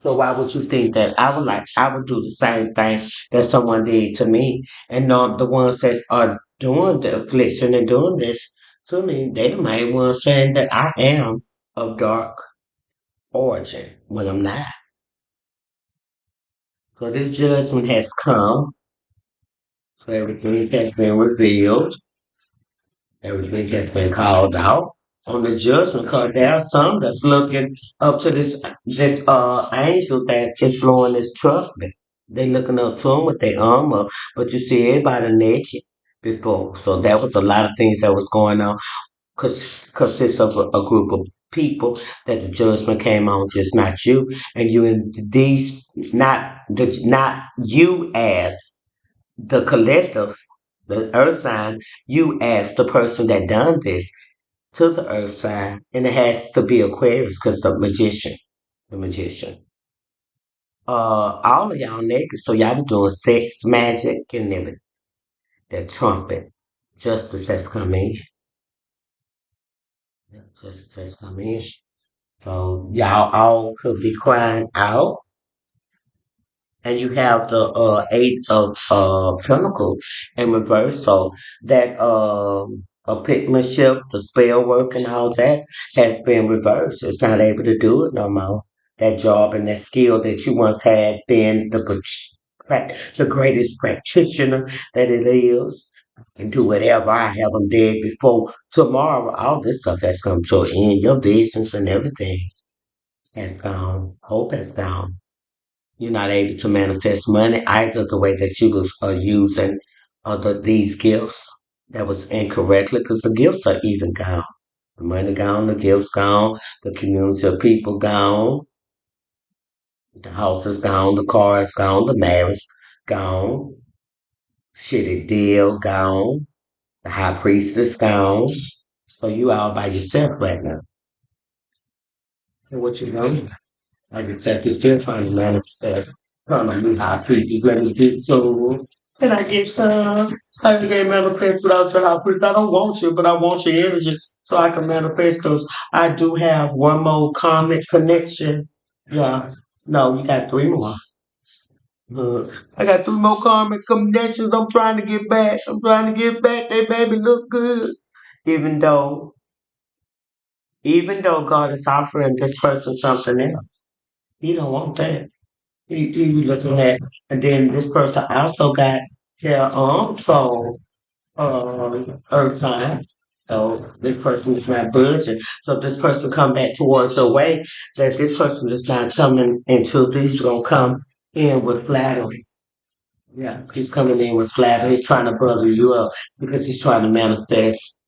So why would you think that I would do the same thing that someone did to me? And not the ones that are doing the affliction and doing this to me, they the main ones saying that I am of dark origin when I'm not. So this judgment has come. So everything has been revealed. Everything has been called out. On the judgment card, there are some that's looking up to this angel that is blowing this trumpet. They looking up to him with their armor, but you see everybody naked before. So that was a lot of things that was going on. Consists of a group of people that the judgment came on, just not you, and you and these not you as the collective, the earth sign, you as the person that done this to the earth sign, and it has to be Aquarius because the magician. All of y'all naked, so y'all be doing sex, magic, and everything. That trumpet, justice has come in. Yeah, justice has come in. So y'all all could be crying out, and you have the eight of pentacles in reverse. So that a penmanship, the spell work, and all that has been reversed. It's not able to do it no more. That job and that skill that you once had been the greatest practitioner that it is, and do whatever I haven't did before tomorrow. All this stuff has come to an end. Your business and everything has gone. Hope has gone. You're not able to manifest money either the way that you was using these gifts. That was incorrectly because the gifts are even gone. The money gone, the gifts gone, the community of people gone, the house is gone, the car is gone, the marriage gone, shitty deal gone, the high priestess gone. So you all by yourself right now. And what you know? Like I said, you're still trying to manifest. Trying to meet high priestess. Let me get so. Can I get some? I can manifest without your high priest. I don't want you, but I want your energy so I can manifest because I do have one more karmic connection. Yeah. No, you got three more. I got three more karmic connections. I'm trying to get back. I'm trying to get back. They baby look good. Even though, even though God is offering this person something else, he don't want that. He looking at, and then this person also got their soul, earth sign. So this person is not budging. So this person come back towards the way that this person is not coming into. He's gonna come in with flattery. Yeah, he's coming in with flat. He's trying to butter you up because he's trying to manifest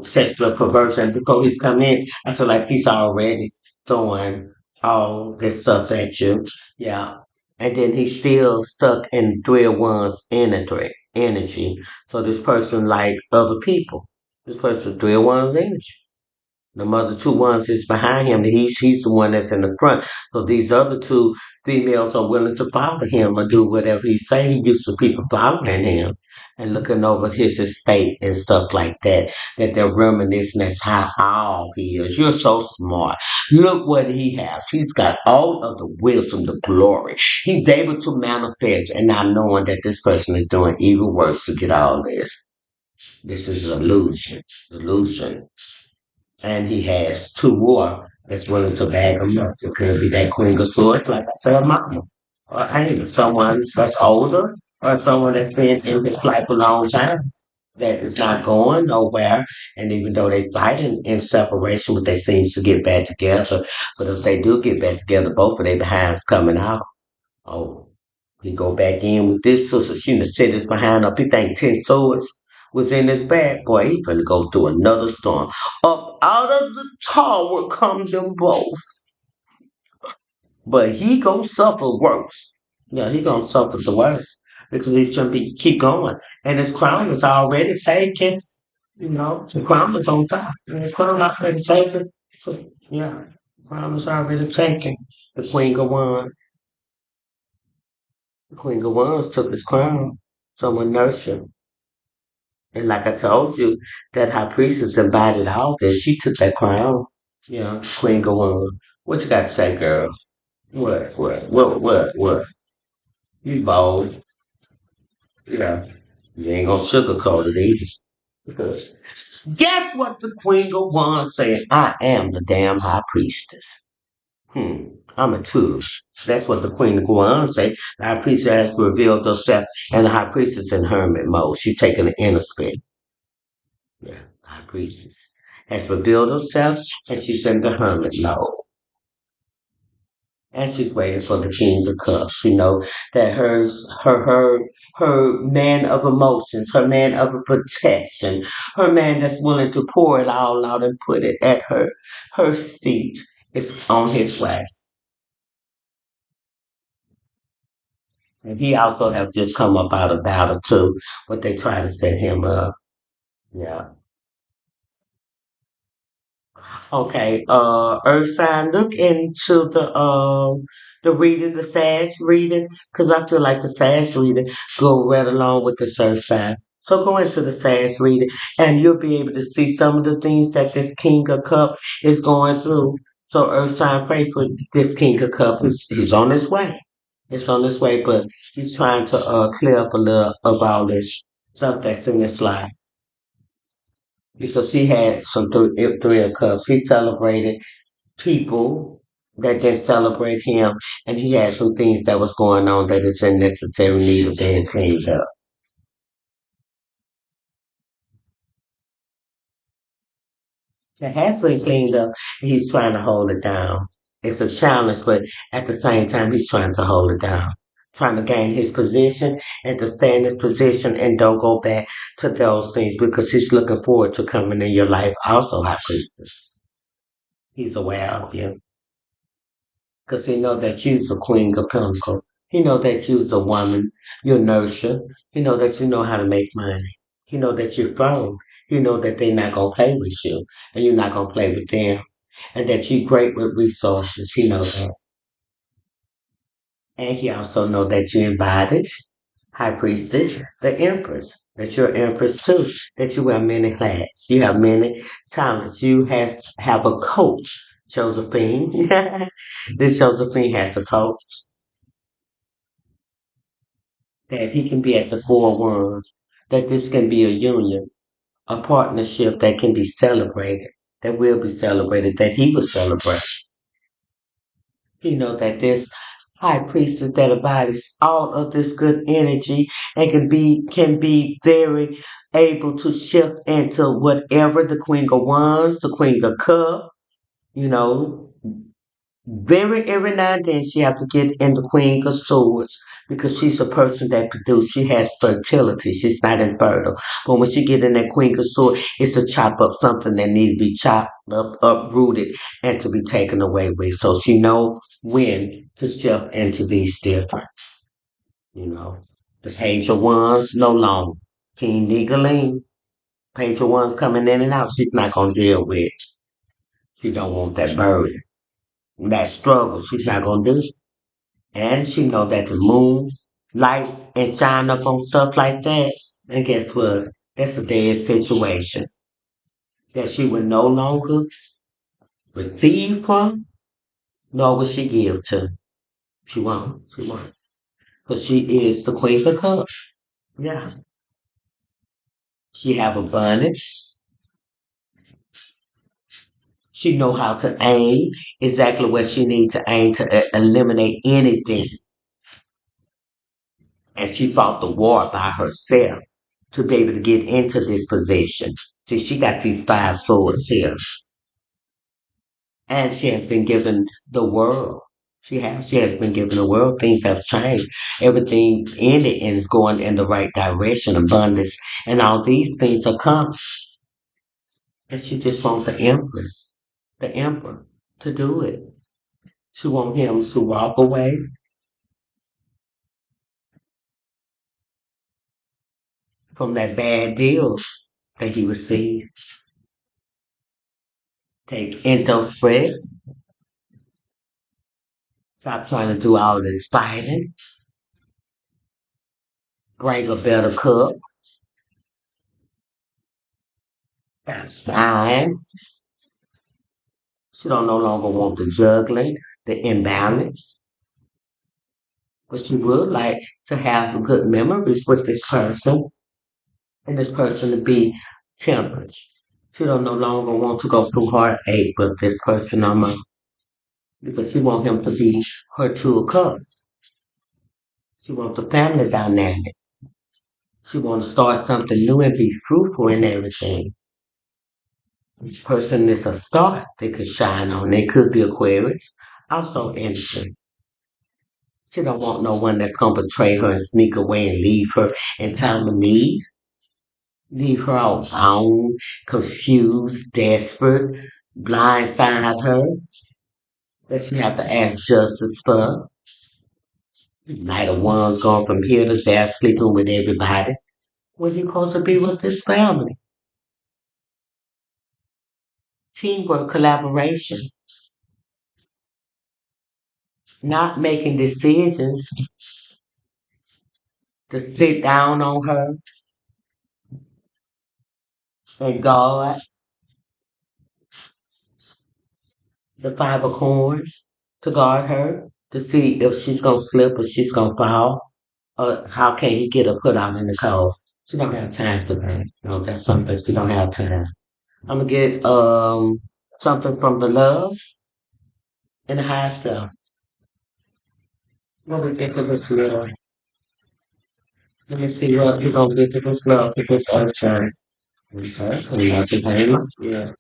sexual perversion. Before he's come in, I feel like he's already throwing all this stuff at you. Yeah. And then he's still stuck in three of one's energy. So this person like other people. This person three of one's energy. The other two ones is behind him. He's the one that's in the front. So these other two females are willing to follow him or do whatever he say. He used to people following him and looking over his estate and stuff like that. That they're reminiscing as how he is. You're so smart. Look what he has. He's got all of the wisdom, the glory. He's able to manifest, and not knowing that this person is doing even worse to get all this. This is an illusion. Illusion. And he has two more that's willing to bag him up. It could be that Queen of Swords, like I said, mama. Or either someone that's older or someone that's been in his life a long time that is not going nowhere. And even though they fighting in separation, but they seem to get back together. But if they do get back together, both of their behinds coming out. Oh, he go back in with this sister. She done set his behind up. He think 10 swords was in his back. Boy, he finna go through another storm. Up out of the tower come them both. But he gonna suffer worse. Yeah, he gonna suffer the worst. Because he's gonna keep going. And his crown is already taken. You know, the crown is on top. And his crown already taken. So, yeah, the crown is already taken. The Queen of Wands. Queen of Wands took his crown. Someone nursed him. And like I told you, that high priestess embodied all this. She took that crown. Yeah, Queen of Wands. What you got to say, girl? What? You bold. Yeah. You ain't gonna sugarcoat it either. Because guess what the Queen of Wands said? I am the damn high priestess. I'm a tool. That's what the Queen of Guam say. The high priestess has revealed herself, and the high priestess in hermit mode. She's taking the inner space. Yeah, the high priestess has revealed herself, and she's in the hermit mode. And she's waiting for the king to come. You know that her man of emotions, her man of protection, her man that's willing to pour it all out and put it at her feet is on his way. And he also have just come up out of battle too, but they try to set him up. Yeah. Okay. Earth sign, look into the reading, the Sag reading, because I feel like the Sag reading go right along with the Earth sign. So go into the Sag reading, and you'll be able to see some of the things that this King of Cup is going through. So Earth sign, pray for this King of Cup. He's on his way. It's on this way, but he's trying to clear up a little of all this stuff that's in his life because he had some three of cups. He celebrated people. that didn't celebrate him, and he had some things that was going on that is in necessary need of being cleaned up. It has been cleaned up. He's trying to hold it down. It's a challenge, but at the same time, he's trying to hold it down, trying to gain his position and to stay in his position and don't go back to those things because he's looking forward to coming in your life. Also, high priestess. He's aware of you because he know that you's a queen of pentacles. He know that you's a woman. You're nurture. He know that you know how to make money. He know that you're firm. He know that they're not gonna play with you, and you're not gonna play with them, and that you're great with resources. He knows that, and he also know that you embodies high priestess, the empress. That you're empress too. That you wear many hats. You have many talents. You have a coach, Josephine. This Josephine has a coach that he can be at the four ones. That this can be a union, a partnership that can be celebrated. That will be celebrated. That he will celebrate. You know that this high priestess that embodies all of this good energy and can be very able to shift into whatever the Queen of Wands, the Queen of Cup, you know, very every now and then she have to get in the Queen of Swords because she's a person that produces. She has fertility. She's not infertile. But when she get in that Queen of Swords, it's to chop up something that needs to be chopped up, uprooted, and to be taken away with. So she know when to shift into these different, you know. The Page of Wands, no longer. King Nigaline, Page of Wands coming in and out, she's not gonna deal with. She don't want that burden. That struggle, she's not gonna do. And she know that the moon lights and shine up on stuff like that. And guess what? That's a dead situation that she would no longer receive from, nor will she give to. She won't. She won't. Because she is the queen of cups. Yeah. She have abundance. She know how to aim exactly where she needs to aim to eliminate anything. And she fought the war by herself to be able to get into this position. See, she got these five swords here, and she has been given the world. She has been given the world. Things have changed. Everything in it and is going in the right direction. Abundance and all these things are coming. And she just wants the emperor, to do it. She wants him to walk away from that bad deal that he received. Take into fret. Stop trying to do all this fighting. Bring a better cook. That's fine. She don't no longer want the juggling, the imbalance, but she would like to have good memories with this person and this person to be temperate. She don't no longer want to go through heartache with this person no more because she want him to be her two of cups. She want the family dynamic. She want to start something new and be fruitful in everything. This person is a star they could shine on. They could be Aquarius, also innocent. She don't want no one that's gonna betray her and sneak away and leave her in time of need. Leave her all alone, confused, desperate, blindside her. That she have to ask justice for. Night of Wands going from here to there, sleeping with everybody. When you supposed to be with this family. Teamwork, collaboration, not making decisions to sit down on her and guard the five of coins to guard her to see if she's gonna slip or she's gonna fall or how can he get her put out in the cold. She don't have time for that. No, that's something she don't have time. I'm gonna get something from the love. in the hospital. What we get for this little? Let me see what we're gonna get for this little for this first time. Okay, we have the payment. Yeah.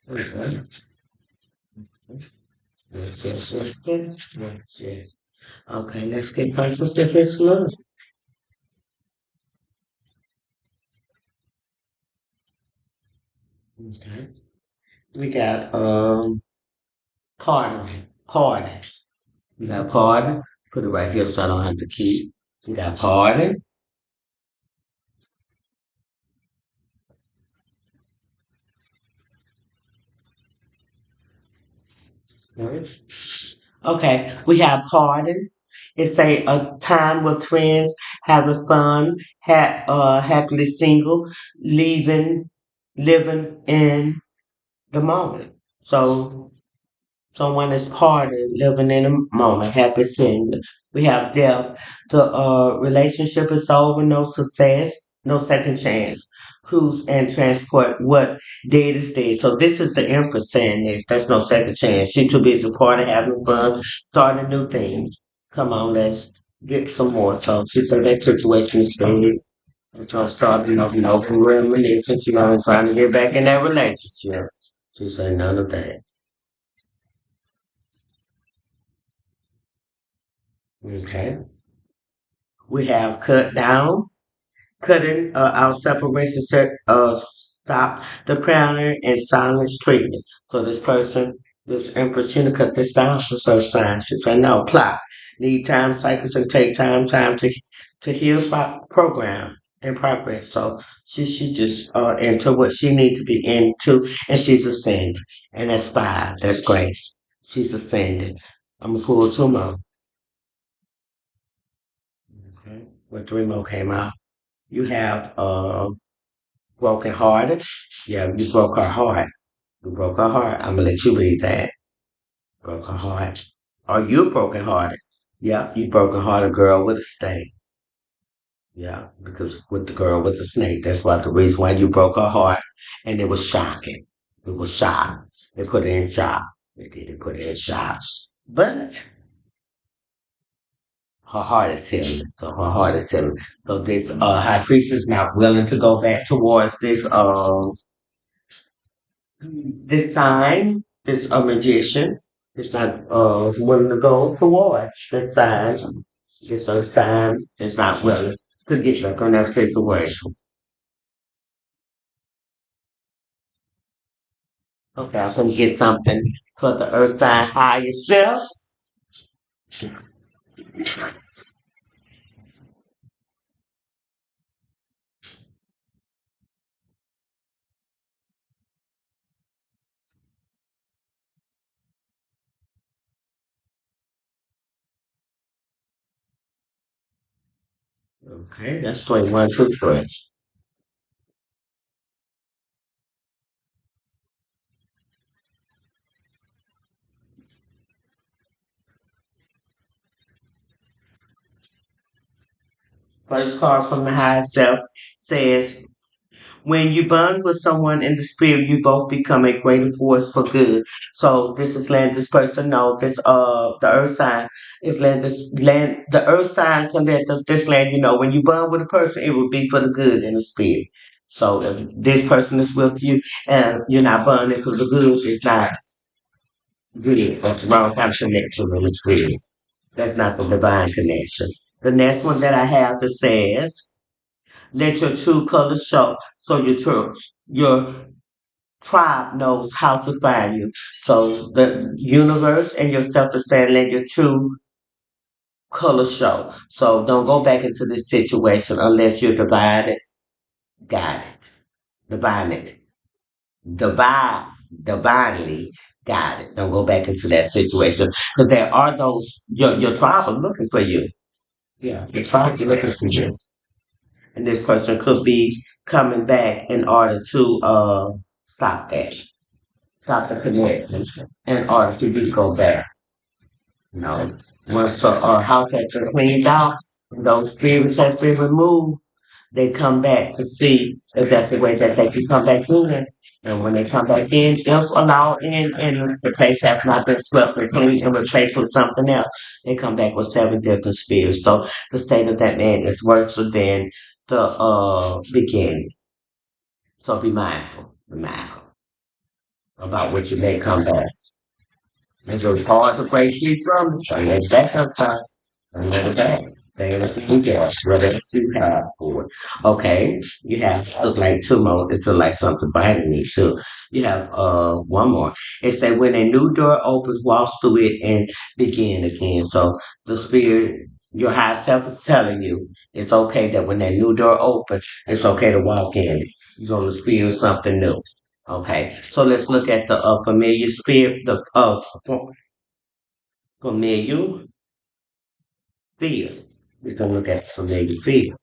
Okay. Yes, yes, yes, yes, yes, yes. Okay, let's get first with this little. Okay. We got pardon. Pardon. We got pardon. Put it right here so I don't have to keep. We got pardon. Okay, we have pardon. It's a time with friends, having fun, happily single, leaving, living in the moment. So someone is pardoned, living in the moment, happy single. We have death. The relationship is over, no success, no second chance. Cruise and transport, what dead is dead. So this is the empress saying that there's no second chance. She too busy partying, having fun, starting new things. Come on, let's get some more. So she said that situation is dead. And so starting up, reminiscing, trying to get back in that relationship. She said none of that. Okay. We have cut down, cutting out separation, stop the crowning and silence treatment. So this person, this empress, she cut this down for certain signs. She said, no, plot. Need time cycles and take time to heal program and progress. So she just into what she need to be into, and she's ascending. And that's five. That's grace. She's ascending. I'm gonna pull two more. Okay. What three more came out? You have broken hearted. Yeah, you broke her heart. You broke her heart. I'm gonna let you read that. Broke her heart. Are you broken hearted? Yeah, you broken hearted girl with a snake. Yeah, because with the girl with the snake, that's why the reason why you broke her heart, and it was shocking. It was shock. They put it in shock. They did put it in shock. But her heart is healing. So her heart is healing. So this high priest is not willing to go back towards this sign, this a magician, is not willing to go towards this sign. This a sign is not willing to get back on that situation. Okay, I'm gonna get something for the earth sign higher self. Okay, that's 21, 2, 3. First card from the higher self says, when you bond with someone in the spirit, you both become a greater force for good. So this is letting this person know this the earth sign is letting this land the earth sign can let this land you know when you bond with a person, it will be for the good in the spirit. So if this person is with you and you're not bonding for the good, it's not good. That's the wrong kind of connection in the spirit. That's not the divine connection. The next one that I have that says, let your true colors show. So your tribe knows how to find you. So the universe and yourself is saying, let your true colors show. So don't go back into this situation unless you're divided, guided, divided, divide, divinely guided. Don't go back into that situation because there are those your tribe are looking for you. Yeah, your tribe is looking for you, and this person could be coming back in order to stop that. Stop the connection in order for you to go better. You once the house has been cleaned out, those spirits have been removed, they come back to see if that's the way that they can come back in. And when they come back in, if allowed in, and the place has not been swept or cleaned and replaced with something else, they come back with seven different spirits. So the state of that man is worse than the beginning. So be mindful about what you may come back. It's a hard to break free from. So next that sometime. Another day. They anything else, whatever you have for it. Okay, you have look like two more. It's look like something biting me too. You have one more. It said when a new door opens, walk through it and begin again. So the spirit, your higher self is telling you it's okay that when that new door opens, it's okay to walk in it. You're gonna experience something new. Okay, so let's look at the familiar spirit, the familiar fear. We're gonna look at familiar fear.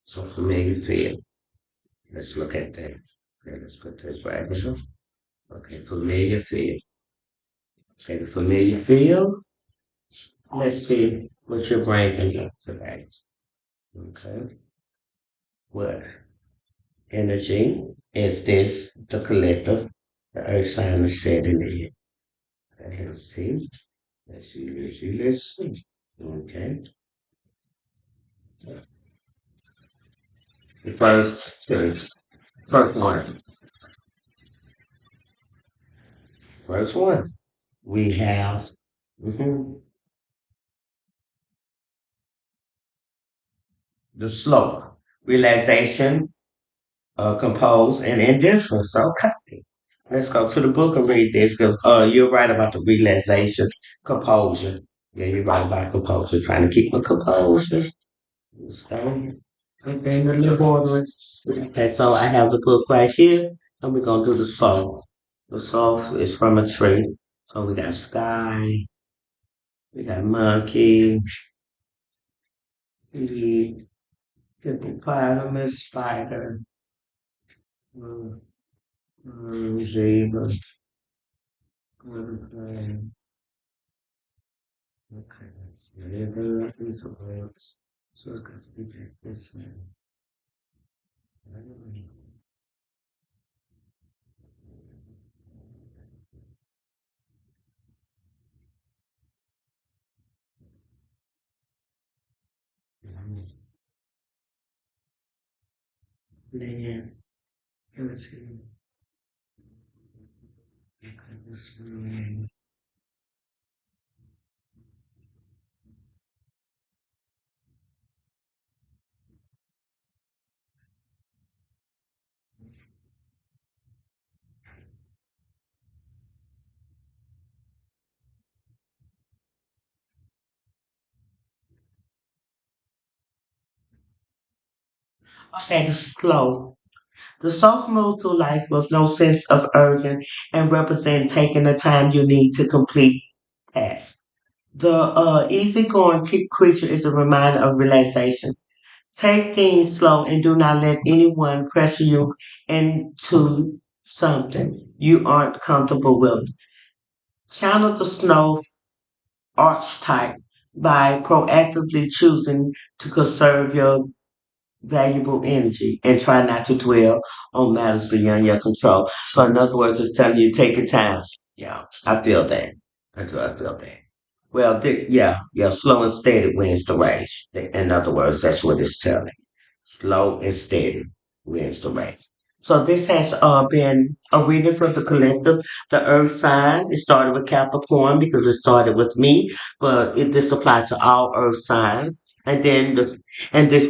So familiar feel. Let's look at that. Okay, let's put this right here. Okay, familiar feel. Okay, the familiar feel. Let's see what your brain can do today. Okay. What energy is this the collective? The earth sign is setting in. Okay, let's see. Let's see. Okay. The first one. First one. We have mhm, the slow realization, compose, and indifference. Okay. Let's go to the book and read this because you're right about the realization, composure. Yeah, you're right about composure. Trying to keep my composure. So, okay, the little order. Okay, so I have the book right here, and we're gonna do the soul. The soul is from a tree. So we got sky, we got monkey, we hippopotamus, spider, mm, zebra. Okay, okay. River is words. So it's got to be like this way. Then, let's see. Okay, this way. Okay, the slow. The soft move to life with no sense of urgent and represent taking the time you need to complete tasks. The easygoing creature is a reminder of relaxation. Take things slow and do not let anyone pressure you into something you aren't comfortable with. Channel the snow archetype by proactively choosing to conserve your valuable energy and try not to dwell on matters beyond your control. So, in other words, it's telling you take your time. Yeah, I feel that. I feel that. Well, yeah, slow and steady wins the race. In other words, that's what it's telling. Slow and steady wins the race. So this has been a reading for the collective, the Earth sign. It started with Capricorn because it started with me, but this applied to all Earth signs. And then this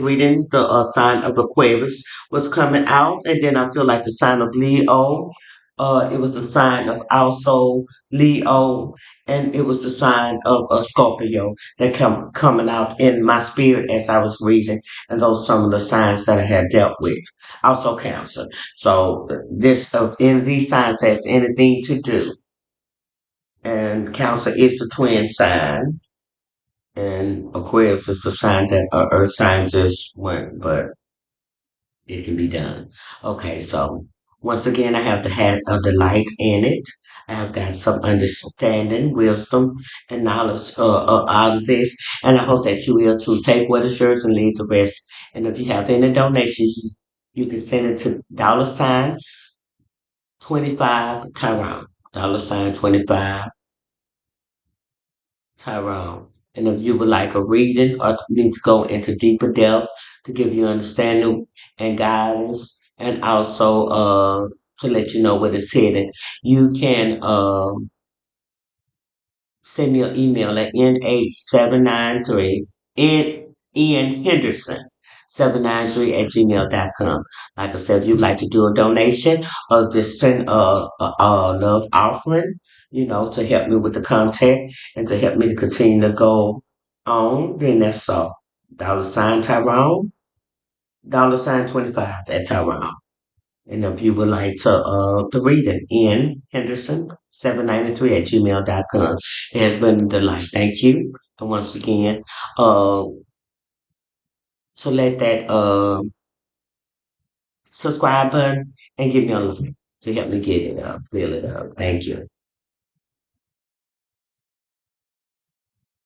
reading, the sign of Aquarius was coming out, and then I feel like the sign of Leo. It was the sign of also Leo, and it was the sign of a Scorpio that coming out in my spirit as I was reading, and those some of the signs that I had dealt with. Also Cancer. So this in these signs has anything to do, and Cancer is a twin sign, and Aquarius is the sign that Earth signs is when, but it can be done. Okay, so Once again, I have the hat of the light in it. I have got some understanding, wisdom, and knowledge out of this. And I hope that you will too. Take what is yours and leave the rest. And if you have any donations, you can send it to $25 Tyrone. $25 Tyrone. And if you would like a reading or need to go into deeper depth to give you understanding and guidance, and also to let you know what is hidden, you can send me an email at nh793 Ian Henderson 793 at gmail.com. Like I said, if you'd like to do a donation or just send a love offering, to help me with the content and to help me to continue to go on, then that's all. $ Tyrone, $ 25 at Tyrone. And if you would like to read it, Ian Henderson 793 at gmail.com. It has been a delight. Thank you. And once again, select that subscribe button and give me a like to help me get it up, fill it up. Thank you.